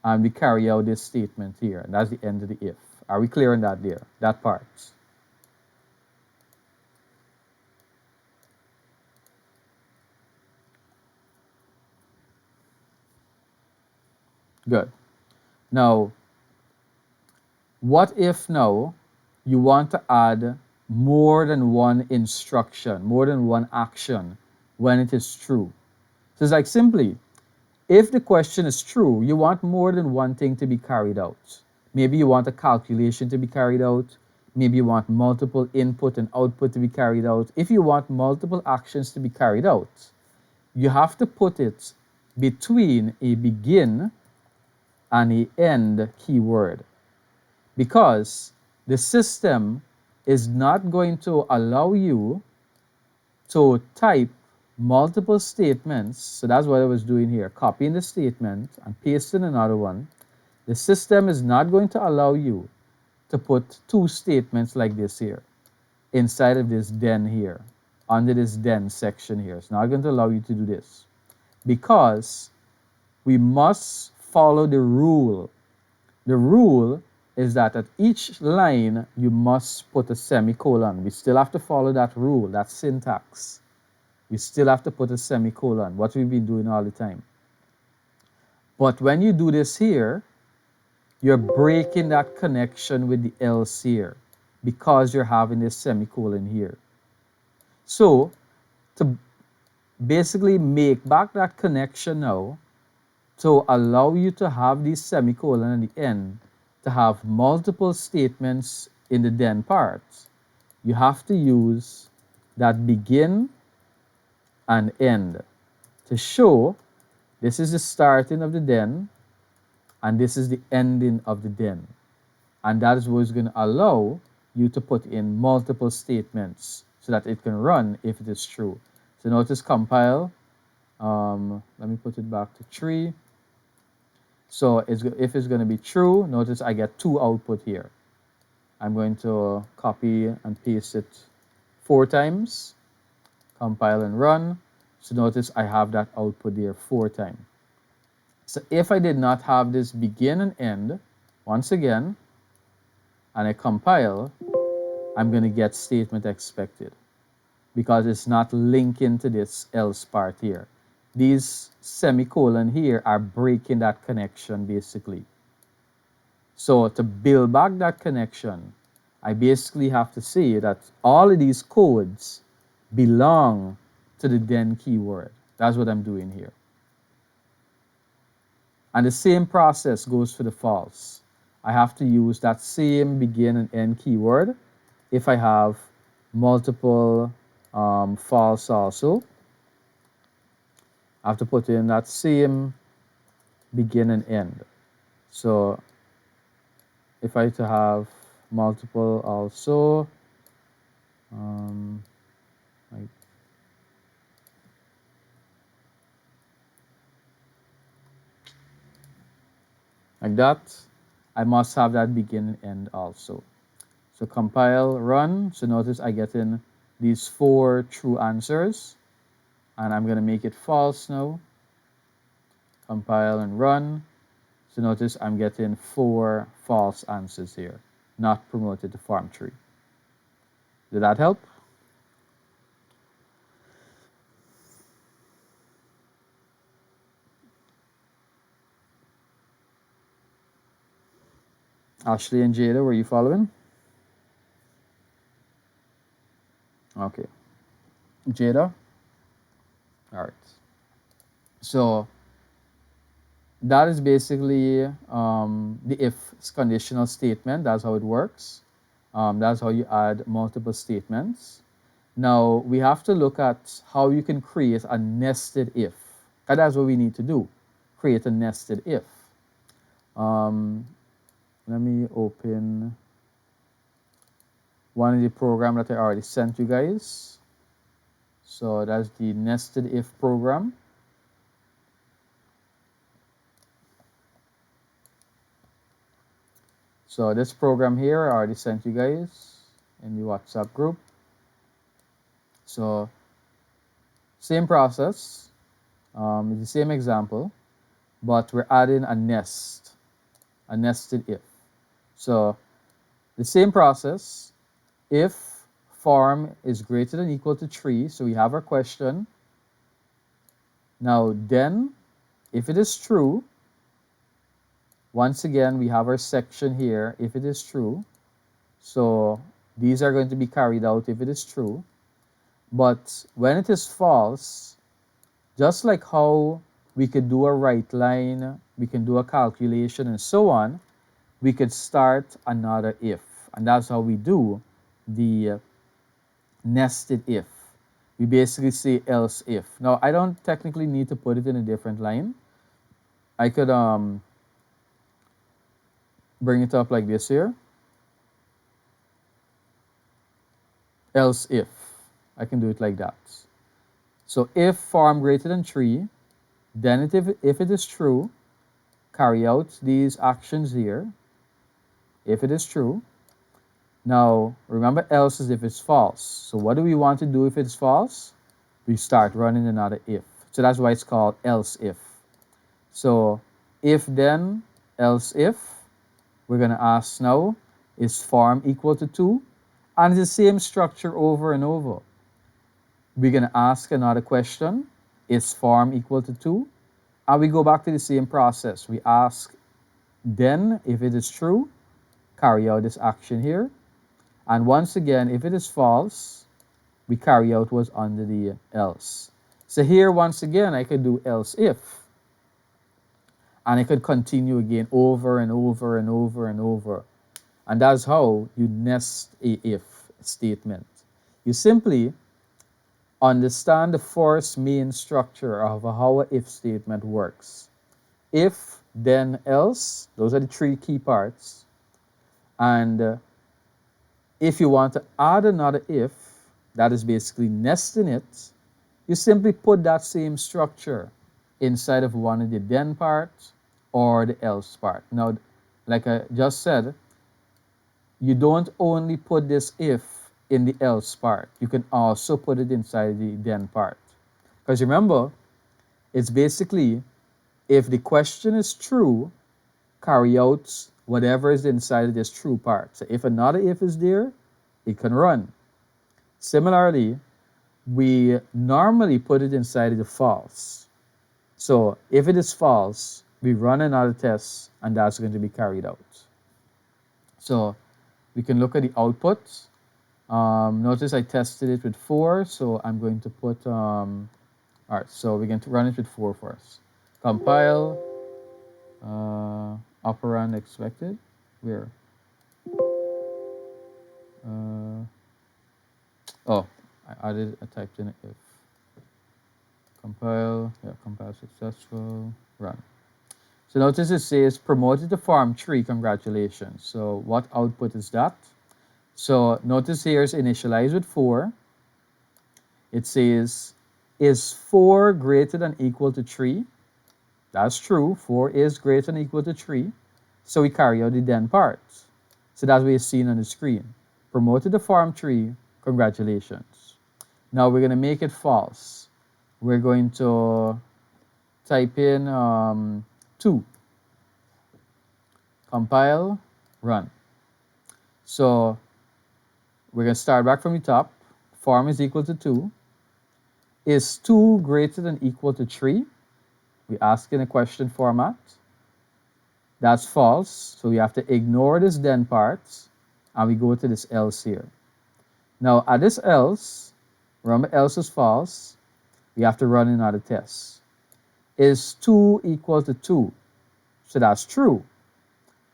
and we carry out this statement here. And that's the end of the if. Are we clear on that there? That part? Good. Now, what if now you want to add more than one instruction, more than one action when it is true? So it's like simply, if the question is true, you want more than one thing to be carried out. Maybe you want a calculation to be carried out. Maybe you want multiple input and output to be carried out. If you want multiple actions to be carried out, you have to put it between a begin and a end keyword, because the system is not going to allow you to type multiple statements. So that's what I was doing here, copying the statement and pasting another one. The system is not going to allow you to put two statements like this here inside of this then here, under this then section here. It's not going to allow you to do this, because we must follow the rule. The rule is that at each line you must put a semicolon. We still have to follow that rule, that syntax. We still have to put a semicolon, what we've been doing all the time. But when you do this here, you're breaking that connection with the else here, because you're having this semicolon here. So to basically make back that connection now, to allow you to have this semicolon at the end, to have multiple statements in the then part, you have to use that begin and end to show this is the starting of the then and this is the ending of the then. And that is what is going to allow you to put in multiple statements so that it can run if it is true. So notice compile. Let me put it back to 3. So if it's going to be true, notice I get 2 output here. I'm going to copy and paste it 4 times, compile and run. So notice I have that output there 4 times. So if I did not have this begin and end, once again, and I compile, I'm going to get statement expected because it's not linking to this else part here. These semicolon here are breaking that connection basically. So to build back that connection, I basically have to say that all of these codes belong to the then keyword. That's what I'm doing here. And the same process goes for the false. I have to use that same begin and end keyword if I have multiple false also. I have to put in that same begin and end. So if I to have multiple also, like that, I must have that begin and end also. So compile, run. So notice I get in these 4 true answers, and I'm going to make it false now. Compile and run. So notice I'm getting 4 false answers here, not promoted to farm tree. Did that help? Ashley and Jada, were you following? Okay. Jada? All right. So that is basically the if conditional statement. That's how it works. That's how you add multiple statements. Now we have to look at how you can create a nested if. And that's what we need to do. Create a nested if. Let me open one of the program that I already sent you guys. So that's the nested if program. So this program here I already sent you guys in the WhatsApp group. So same process, it's the same example, but we're adding a nested if. So the same process, if farm is greater than equal to 3, so we have our question. Now then, if it is true, once again, we have our section here, if it is true. So these are going to be carried out if it is true. But when it is false, just like how we could do a right line, we can do a calculation and so on, we could start another if. And that's how we do the nested if. We basically say else if. Now, I don't technically need to put it in a different line. I could bring it up like this here. Else if. I can do it like that. So if farm greater than 3, then if it is true, carry out these actions here. If it is true. Now, remember else is if it's false. So what do we want to do if it's false? We start running another if. So that's why it's called else if. So if then, else if, we're going to ask now, is farm equal to 2? And it's the same structure over and over. We're going to ask another question, is farm equal to 2? And we go back to the same process. We ask then, if it is true, carry out this action here. And once again, if it is false, we carry out what's under the else. So here, once again, I could do else if. And I could continue again over and over and over and over. And that's how you nest a if statement. You simply understand the first main structure of how an if statement works. If, then, else, those are the 3 key parts. And if you want to add another if, that is basically nesting it, you simply put that same structure inside of one of the then part or the else part. Now, like I just said, you don't only put this if in the else part, you can also put it inside the then part. Because remember, it's basically if the question is true, carry out whatever is inside of this true part. So if another if is there, it can run. Similarly, we normally put it inside of the false. So if it is false, we run another test and that's going to be carried out. So we can look at the output. Notice I tested it with 4, so I'm going to put, all right, so we're going to run it with 4 first. Compile, operand expected, where? Oh, I typed in if. Compile, yeah, compile successful, run. So notice it says promoted to farm 3, congratulations. So what output is that? So notice here is initialized with 4. It says, is 4 greater than equal to 3? That's true, 4 is greater than equal to 3. So we carry out the then part. So that's what you're seeing on the screen. Promoted to farm 3, congratulations. Now we're going to make it false. We're going to type in 2. Compile, run. So we're going to start back from the top. Farm is equal to 2. Is 2 greater than equal to 3? We ask in a question format. That's false, so we have to ignore this then part, and we go to this else here. Now, at this else, remember else is false, we have to run another test. Is 2 equal to 2? So that's true.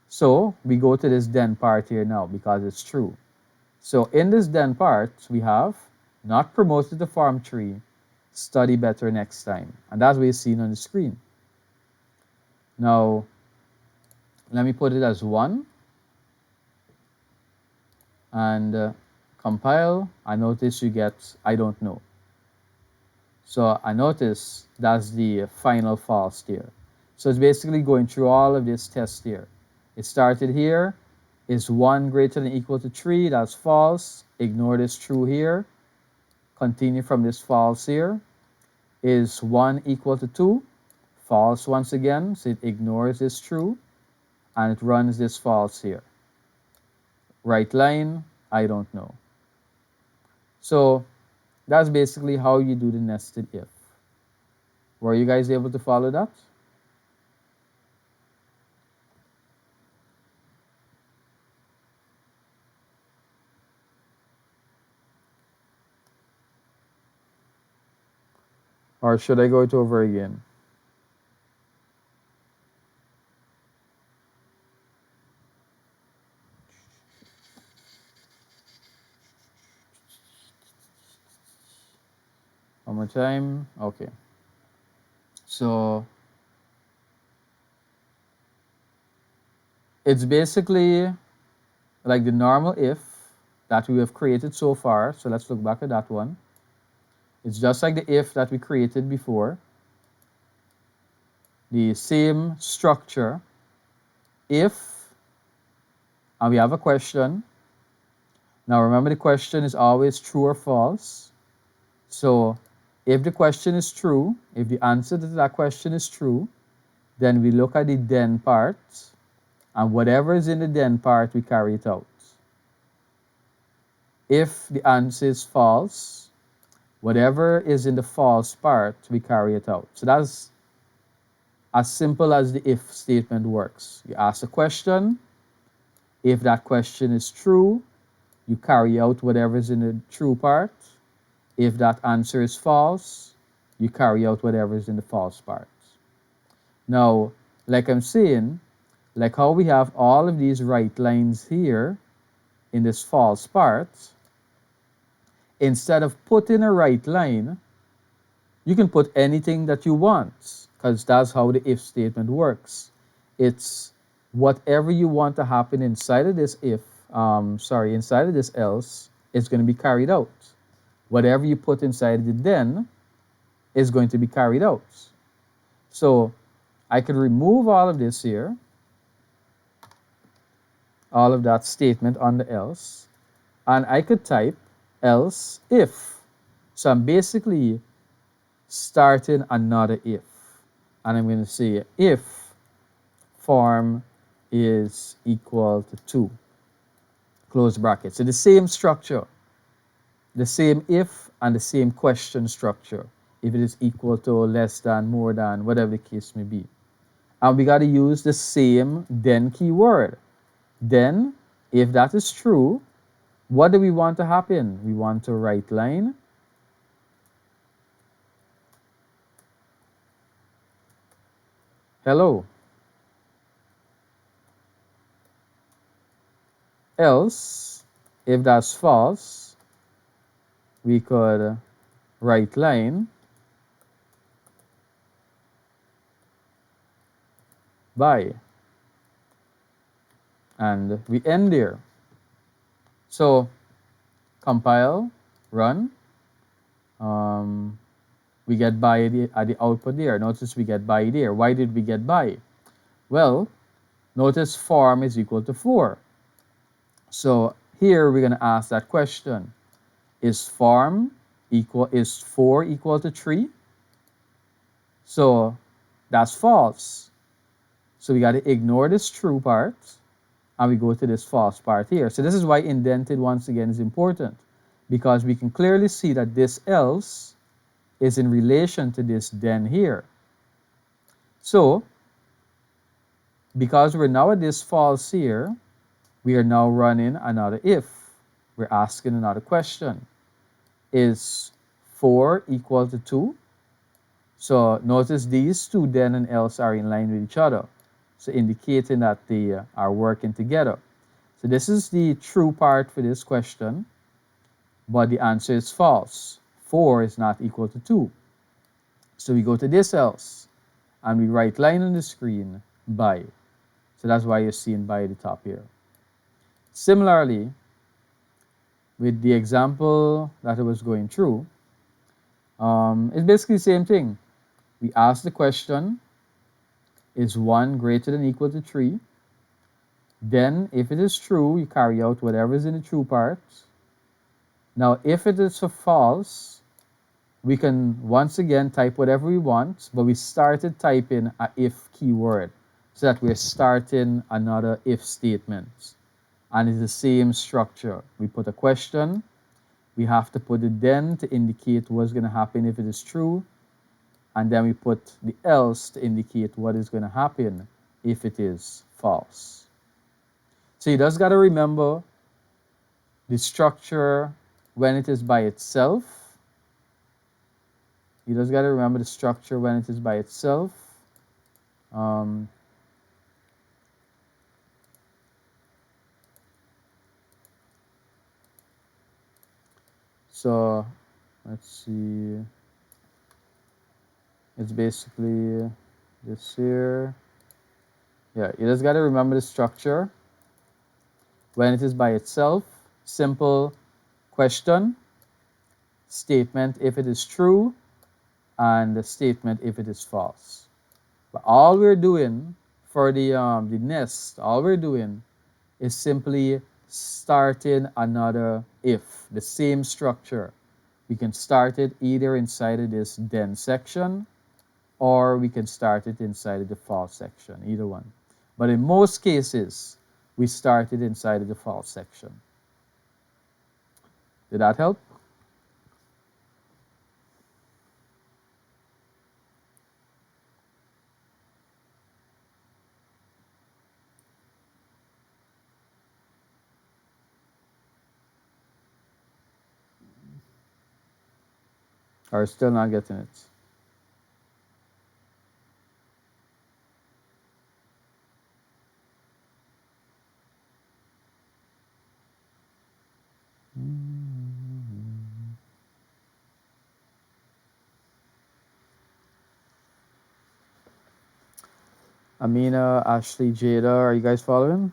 So we go to this then part here now because it's true. So in this then part, we have not promoted to farm 3, study better next time. And that's what you're seeing on the screen. Now, let me put it as 1. And compile. I notice you get, I don't know. So I notice that's the final false there. So it's basically going through all of this test here. It started here. Is 1 greater than equal to 3? That's false. Ignore this true here. Continue from this false here. Is 1 equal to 2? False once again. So it ignores this true. And it runs this false here. Right line, I don't know. So that's basically how you do the nested if. Were you guys able to follow that? Or should I go it over again? One more time. Okay. So it's basically like the normal if that we have created so far. So let's look back at that one. It's just like the if that we created before. The same structure. If, and we have a question. Now remember the question is always true or false. So if the question is true, if the answer to that question is true, then we look at the then part, and whatever is in the then part, we carry it out. If the answer is false, whatever is in the false part, we carry it out. So that's as simple as the if statement works. You ask a question. If that question is true, you carry out whatever is in the true part. If that answer is false, you carry out whatever is in the false part. Now, like I'm saying, like how we have all of these right lines here in this false part, instead of putting a right line, you can put anything that you want, because that's how the if statement works. It's whatever you want to happen inside of this inside of this else is going to be carried out. Whatever you put inside the then is going to be carried out. So I could remove all of this here, all of that statement on the else, and I could type else if. So I'm basically starting another if. And I'm going to say if form is equal to 2, close bracket. So the same structure, the same if and the same question structure. If it is equal to, less than, more than, whatever the case may be. And we got to use the same then keyword. Then, if that is true, what do we want to happen? We want to write line hello. Else, if that's false, we could write line bye. And we end there. So compile, run. We get by at the output there. Notice we get by there. Why did we get by? Well, notice form is equal to 4. So here we're going to ask that question. Is 4 equal to 3? So that's false. So we got to ignore this true part and we go to this false part here. So this is why indented once again is important, because we can clearly see that this else is in relation to this then here. So because we're now at this false here, we are now running another if. We're asking another question. Is 4 equal to 2? So notice these two then and else are in line with each other, so indicating that they are working together. So this is the true part for this question, but the answer is false. 4 is not equal to 2. So we go to this else and we write line on the screen by. So that's why you're seeing by at the top here. Similarly, with the example that I was going through, it's basically the same thing. We ask the question, is 1 greater than or equal to 3? Then, if it is true, you carry out whatever is in the true part. Now, if it is a false, we can once again type whatever we want, but we started typing a if keyword so that we're starting another if statement. And it's the same structure. We put a question, we have to put it then to indicate what's going to happen if it is true, and then we put the else to indicate what is going to happen if it is false. So you just got to remember the structure when it is by itself. You just got to remember the structure when it is by itself. So let's see. It's basically this here. Yeah, you just got to remember the structure when it is by itself. Simple question, statement if it is true, and the statement if it is false. But all we're doing for the nest, all we're doing is simply starting another if, the same structure. We can start it either inside of this then section, or we can start it inside of the false section, either one. But in most cases, we start it inside of the false section. Did that help? Or still not getting it? Amina, Ashley, Jada, are you guys following?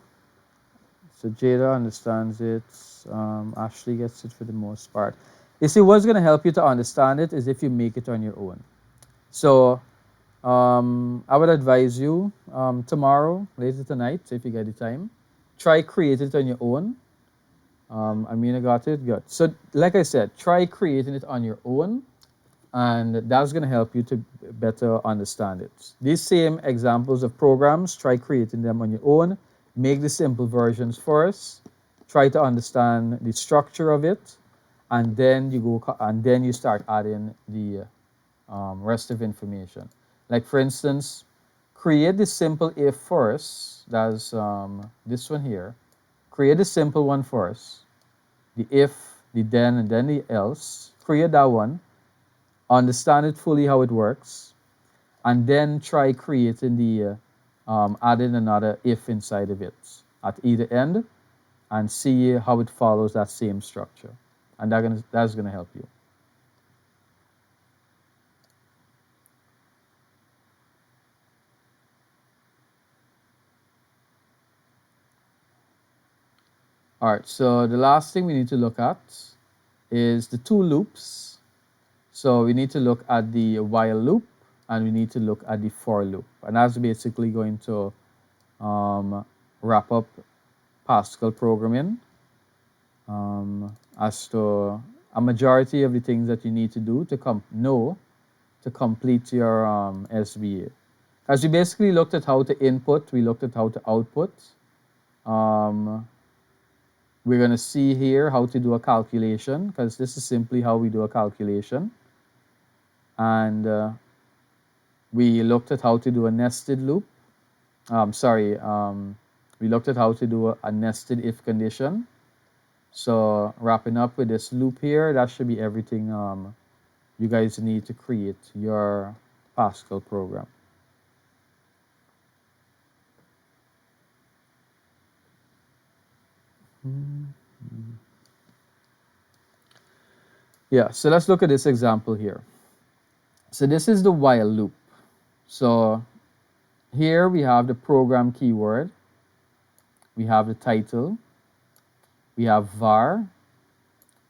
So Jada understands it. Ashley gets it for the most part. You see, what's going to help you to understand it is if you make it on your own. So I would advise you tomorrow, later tonight, if you get the time, try create it on your own. Amina got it, good. So like I said, try creating it on your own, and that's going to help you to better understand it. These same examples of programs, try creating them on your own. Make the simple versions first. Try to understand the structure of it, and then you start adding the rest of information. Like for instance, create the simple if first. That's this one here. Create the simple one first. The if, the then, and then the else. Create that one. Understand it fully how it works, and then try creating the adding another if inside of it at either end, and see how it follows that same structure, and that's gonna help you. All right, so the last thing we need to look at is the two loops. So we need to look at the while loop, and we need to look at the for loop, and that's basically going to wrap up Pascal programming as to a majority of the things that you need to do to know to complete your SVA. As we basically looked at how to input, we looked at how to output. We're going to see here how to do a calculation, because this is simply how we do a calculation. And we looked at how to do a nested loop. We looked at how to do a nested if condition. So wrapping up with this loop here, that should be everything you guys need to create your Pascal program. Yeah, so let's look at this example here. So this is the while loop. So here we have the program keyword, we have the title, we have var,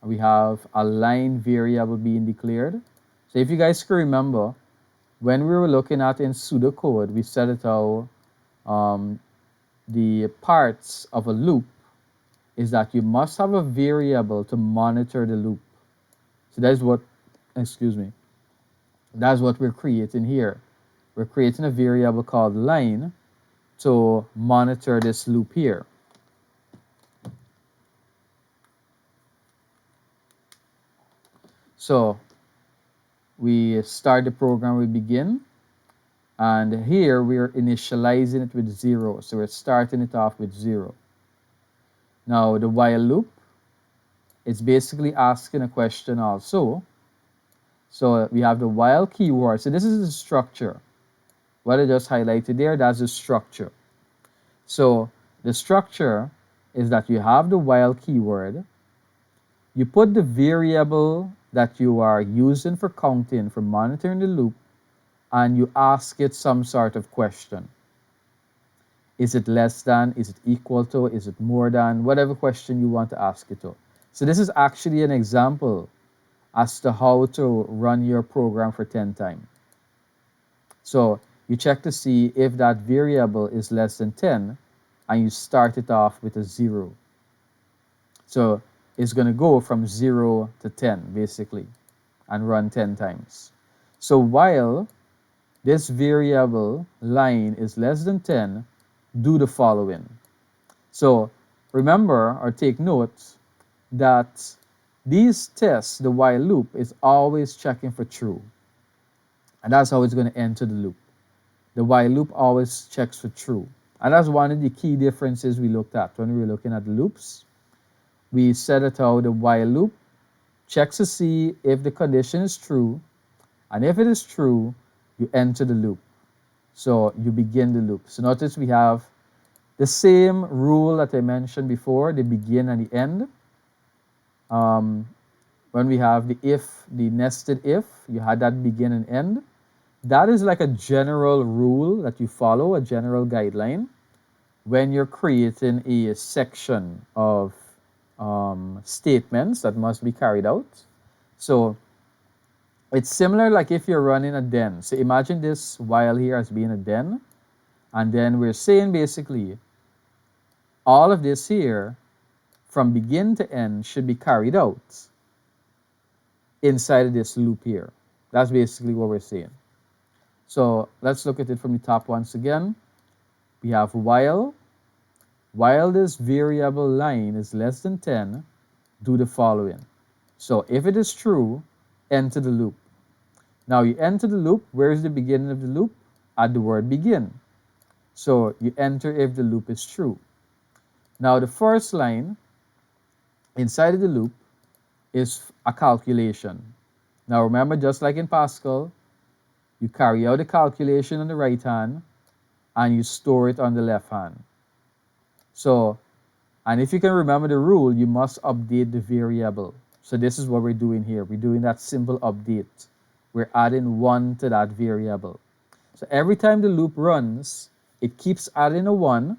we have a line variable being declared. So if you guys can remember, when we were looking at in pseudocode, we said it how the parts of a loop is that you must have a variable to monitor the loop. So that's what, excuse me, that's what we're creating here. We're creating a variable called line to monitor this loop here. So we start the program, we begin, and here we're initializing it with 0. So we're starting it off with 0. Now the while loop, it's basically asking a question also. So we have the while keyword. So this is the structure. What I just highlighted there, that's the structure. So the structure is that you have the while keyword, you put the variable that you are using for counting, for monitoring the loop, and you ask it some sort of question. Is it less than? Is it equal to? Is it more than? Whatever question you want to ask it to. So this is actually an example as to how to run your program for 10 time. So you check to see if that variable is less than 10, and you start it off with a 0. So it's going to go from 0 to 10 basically and run 10 times. So while this variable line is less than 10, do the following. So remember or take note that these tests, the while loop, is always checking for true. And that's how it's going to enter the loop. The while loop always checks for true. And that's one of the key differences we looked at when we were looking at loops. We said that how the while loop checks to see if the condition is true. And if it is true, you enter the loop. So you begin the loop. So notice we have the same rule that I mentioned before, the begin and the end. When we have the if, the nested if, you had that begin and end. that is like a general rule that you follow, a general guideline when you're creating a section of statements that must be carried out. So it's similar like if you're running a den. So imagine this while here as being a den. And then we're saying basically all of this here from begin to end should be carried out inside of this loop here. That's basically what we're saying. So let's look at it from the top once again. We have while this variable line is less than 10, do the following. So if it is true, enter the loop. Now you enter the loop. Where is the beginning of the loop? At the word begin. So you enter if the loop is true. Now the first line inside of the loop is a calculation. Now remember, just like in Pascal, you carry out the calculation on the right hand and you store it on the left hand. So, and if you can remember the rule, you must update the variable. So this is what we're doing here. We're doing that simple update. We're adding 1 to that variable. So every time the loop runs, it keeps adding a 1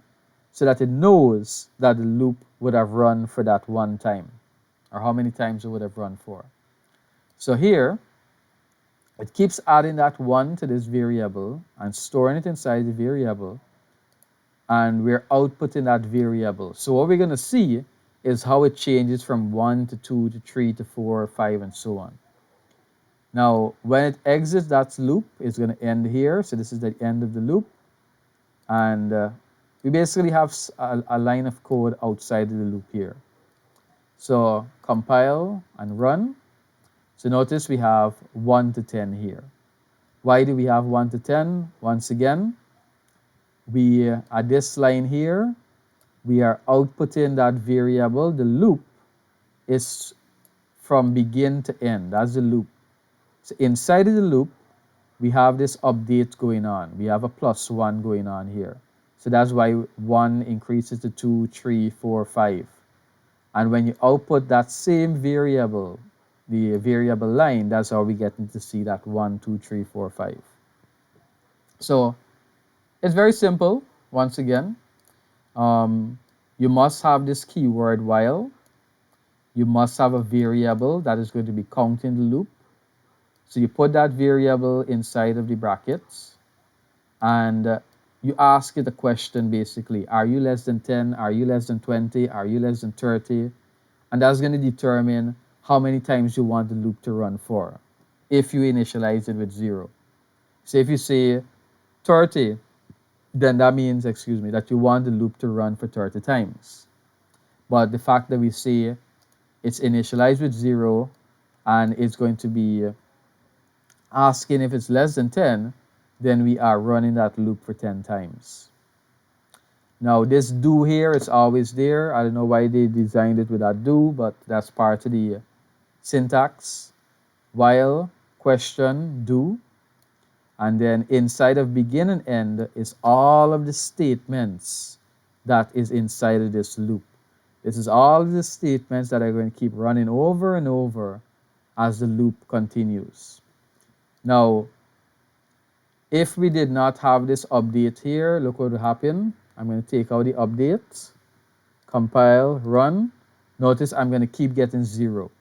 so that it knows that the loop would have run for that one time, or how many times it would have run for. So here, it keeps adding that 1 to this variable and storing it inside the variable, and we're outputting that variable. So what we're going to see is how it changes from 1 to 2 to 3 to 4, 5, and so on. Now, when it exits that loop, it's going to end here. So this is the end of the loop. And we basically have a line of code outside of the loop here. So compile and run. So notice we have 1 to 10 here. Why do we have 1 to 10? Once again, we at this line here, we are outputting that variable. The loop is from begin to end. That's the loop. So inside of the loop, we have this update going on. We have a +1 going on here. So that's why 1 increases to 2, 3, 4, 5. And when you output that same variable, the variable line, that's how we get to see that 1, 2, 3, 4, 5. So it's very simple. Once again, you must have this keyword while. You must have a variable that is going to be counting the loop. So you put that variable inside of the brackets, and you ask it a question basically. Are you less than 10? Are you less than 20? Are you less than 30? And that's going to determine how many times you want the loop to run for if you initialize it with 0. So if you say 30, then that means, that you want the loop to run for 30 times. But the fact that we say it's initialized with 0 and it's going to be asking if it's less than 10, then we are running that loop for 10 times. Now this do here is always there. I don't know why they designed it with that do, but that's part of the syntax. While, question, do. And then inside of begin and end is all of the statements that is inside of this loop. This is all of the statements that are going to keep running over and over as the loop continues. Now, if we did not have this update here, look what will happen. I'm going to take out the update, compile, run. Notice I'm going to keep getting 0.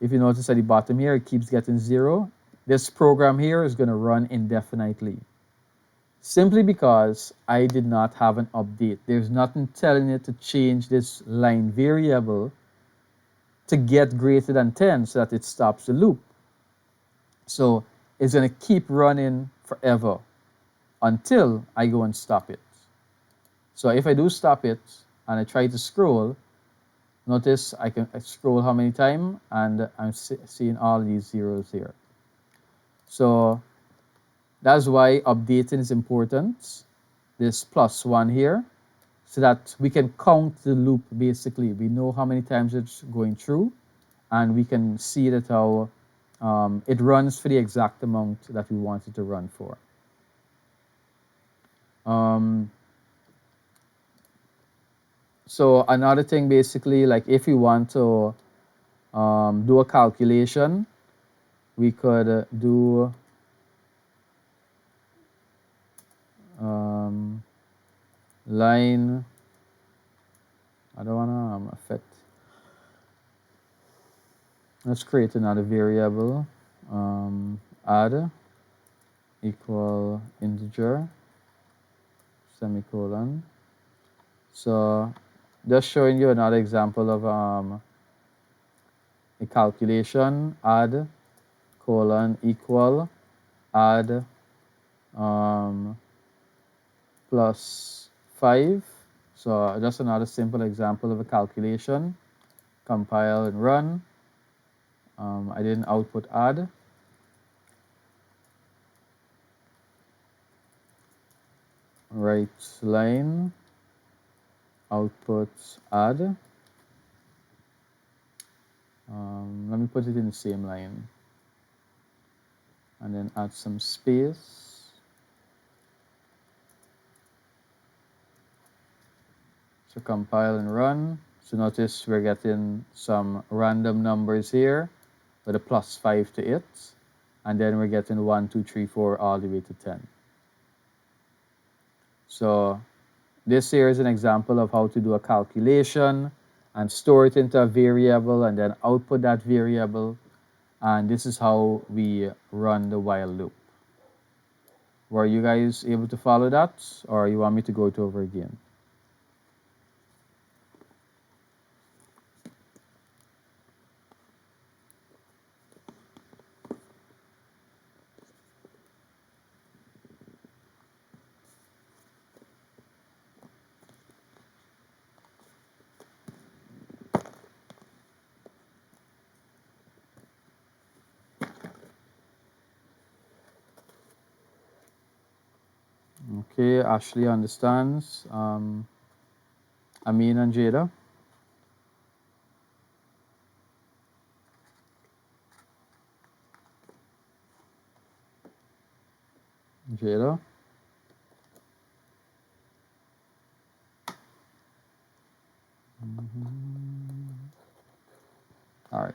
If you notice at the bottom here, it keeps getting 0. This program here is going to run indefinitely, simply because I did not have an update. There's nothing telling it to change this line variable to get greater than 10 so that it stops the loop. So it's going to keep running forever until I go and stop it. So if I do stop it and I try to scroll, notice I scroll how many times, and I'm seeing all these zeros here. So that's why updating is important, this +1 here, so that we can count the loop basically. We know how many times it's going through, and we can see that how it runs for the exact amount that we want it to run for. So another thing basically, like if we want to do a calculation, we could do line, I don't want to affect. Let's create another variable. Add equal integer, semicolon. So just showing you another example of a calculation. Add colon equal add plus 5. So just another simple example of a calculation. Compile and run. I didn't output add. Right line, output add. Let me put it in the same line. And then add some space. So compile and run. So notice we're getting some random numbers here with a plus 5 to it. And then we're getting 1, 2, 3, 4 all the way to 10. So this here is an example of how to do a calculation and store it into a variable and then output that variable. And this is how we run the while loop. Were you guys able to follow that, or you want me to go it over again? Okay, Ashley understands. Amin and Jada? Jada? All right.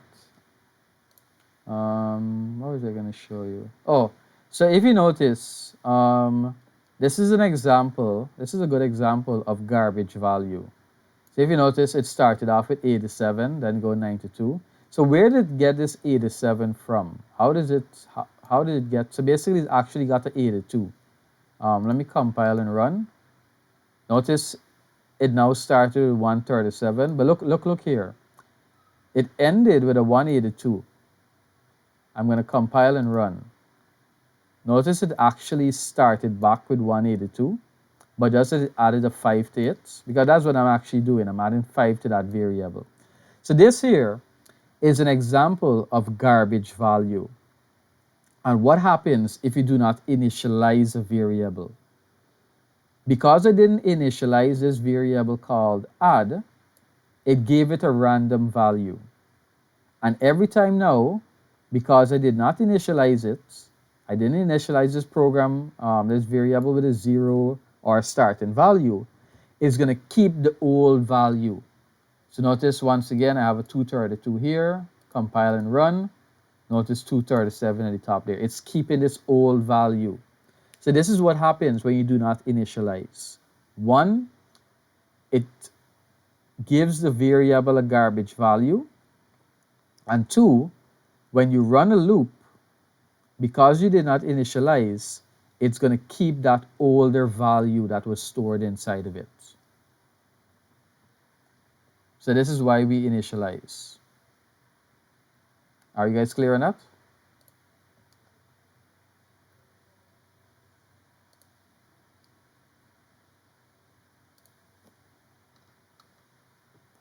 What was I going to show you? Oh, so if you notice, this is an example. This is a good example of garbage value. So if you notice, it started off with 87, then go 92. So where did it get this 87 from? How did it get? So basically, it actually got to 82. Let me compile and run. Notice it now started with 137, but look here. It ended with a 182. I'm going to compile and run. Notice it actually started back with 182, but just it added a 5 to it, because that's what I'm actually doing. I'm adding 5 to that variable. So this here is an example of garbage value. And what happens if you do not initialize a variable? Because I didn't initialize this variable called add, it gave it a random value. And every time now, because I did not initialize it, I didn't initialize this program, this variable with a 0 or starting value, it's going to keep the old value. So notice once again, I have a 232 here, compile and run. Notice 237 at the top there. It's keeping this old value. So this is what happens when you do not initialize. One, it gives the variable a garbage value. And two, when you run a loop, because you did not initialize, it's going to keep that older value that was stored inside of it. So this is why we initialize. Are you guys clear on that?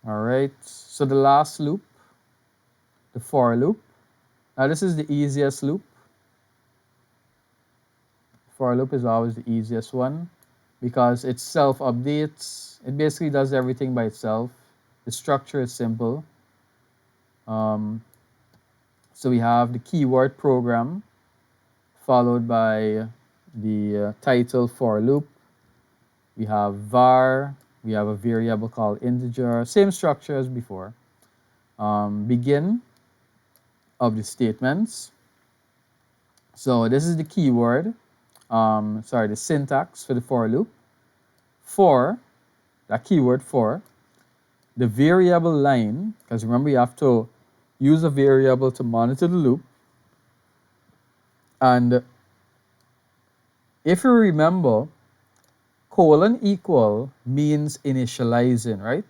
All right, so the last loop, the for loop. Now this is the easiest loop. For loop is always the easiest one because it self-updates. It basically does everything by itself. The structure is simple. So we have the keyword program followed by the title for loop. We have var. We have a variable called integer. Same structure as before. Begin of the statements. So this is the keyword. the syntax for the for loop. For, that keyword for, the variable line, because remember you have to use a variable to monitor the loop. And if you remember, colon equal means initializing, right?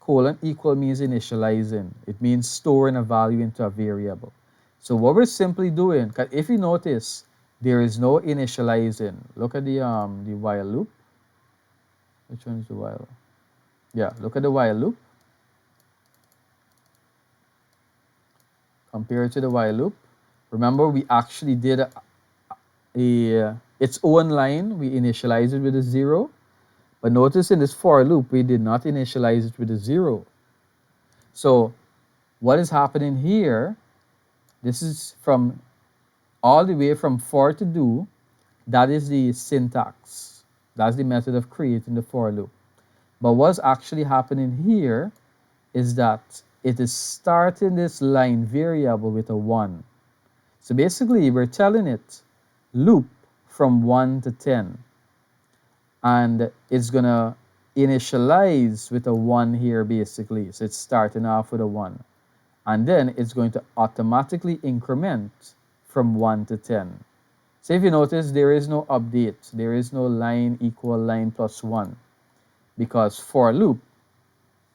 Colon equal means initializing. It means storing a value into a variable. So what we're simply doing, because if you notice, there is no initializing. Look at the while loop. Which one is the while? Yeah, look at the while loop. Compared to the while loop. Remember, we actually did its own line. We initialized it with a 0. But notice in this for loop, we did not initialize it with a 0. So what is happening here, this is from all the way from for to do, that is the syntax. That's the method of creating the for loop. But what's actually happening here is that it is starting this line variable with a 1. So basically, we're telling it loop from 1 to 10. And it's going to initialize with a 1 here, basically. So it's starting off with a 1. And then it's going to automatically increment from 1 to 10. So if you notice, there is no update. There is no line equal line plus 1. Because for loop,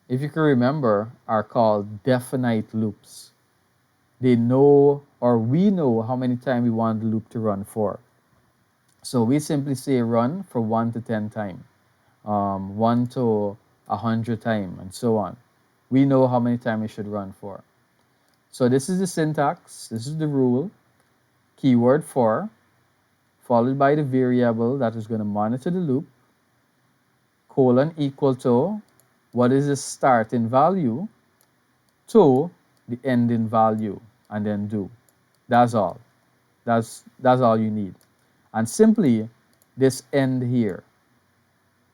if you can remember, are called definite loops. They know, or we know, how many times we want the loop to run for. So we simply say run for 1 to 10 times, 1 to 100 times, and so on. We know how many times it should run for. So this is the syntax, this is the rule, keyword for, followed by the variable that is going to monitor the loop, colon equal to, what is the starting value, to the ending value, and then do. That's all. That's all you need. And simply this end here.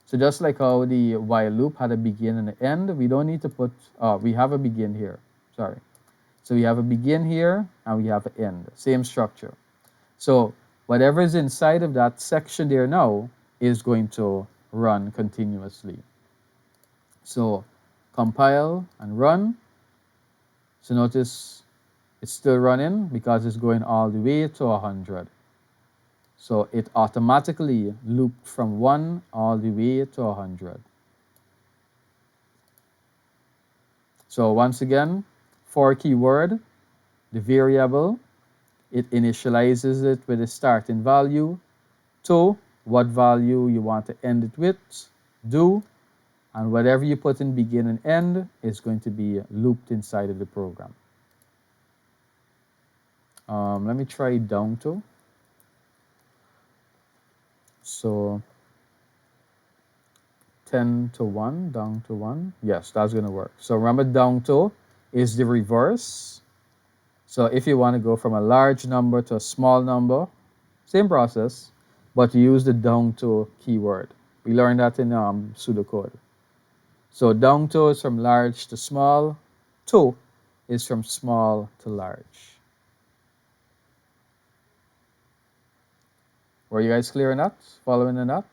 So just like how the while loop had a begin and an end, we don't need to put, we have a begin here, sorry. So we have a begin here and we have an end, same structure. So whatever is inside of that section there now is going to run continuously. So compile and run. So notice it's still running because it's going all the way to 100. So it automatically looped from 1 all the way to 100. So once again, for keyword, the variable, it initializes it with a starting value, to what value you want to end it with, do, and whatever you put in begin and end is going to be looped inside of the program. Let me try down to. So 10 to 1, down to 1. Yes, that's going to work. So remember, down to is the reverse. So if you want to go from a large number to a small number, same process, but you use the down to keyword. We learned that in pseudocode. So down to is from large to small, to is from small to large. Were you guys clear on that? Following on that?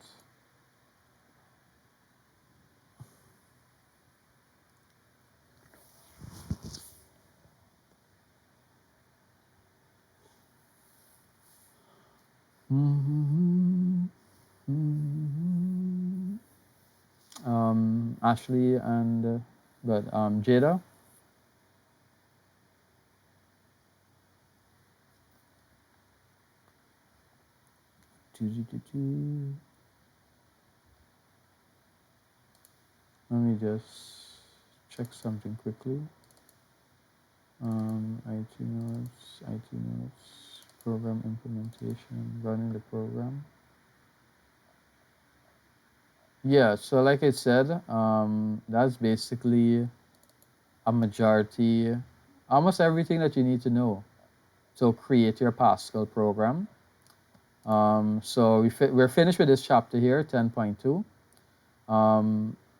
Ashley and Jada. Let me just check something quickly. IT notes, program implementation, running the program. Yeah, so like I said, that's basically a majority, almost everything that you need to know to create your Pascal program. So we're finished with this chapter here, 10.2.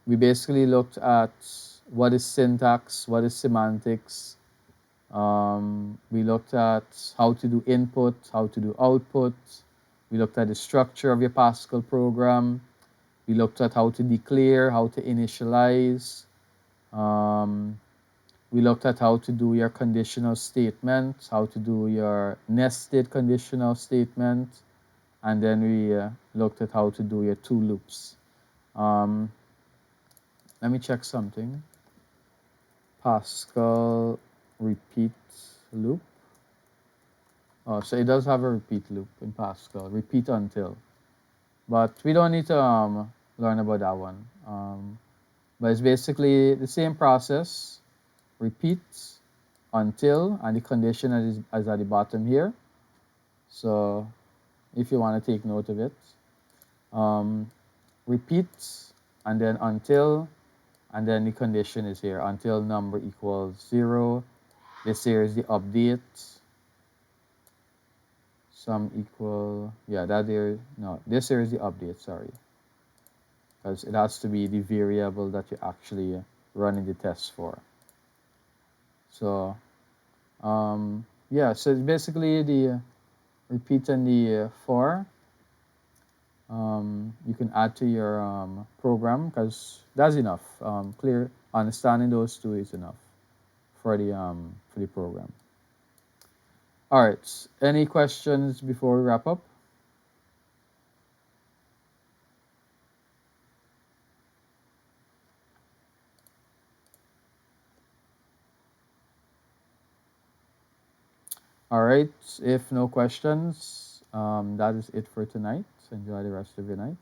We basically looked at what is syntax, what is semantics. We looked at how to do input, how to do output. We looked at the structure of your Pascal program. We looked at how to declare, how to initialize. We looked at how to do your conditional statement, how to do your nested conditional statement, and then we looked at how to do your two loops. Let me check something. Pascal repeat loop. Oh, so it does have a repeat loop in Pascal, repeat until. But we don't need to learn about that one. But it's basically the same process, repeat until, and the condition is at the bottom here. So if you want to take note of it, repeat, and then until, and then the condition is here, until number equals 0. This here is the update. Sum equal, yeah, that there, no, this here is the update, sorry. Because it has to be the variable that you actually running the test for. So, yeah, so it's basically the repeat and the for. You can add to your program because that's enough. Clear understanding those two is enough for the program. All right. Any questions before we wrap up? All right. If no questions, that is it for tonight. Enjoy the rest of your night.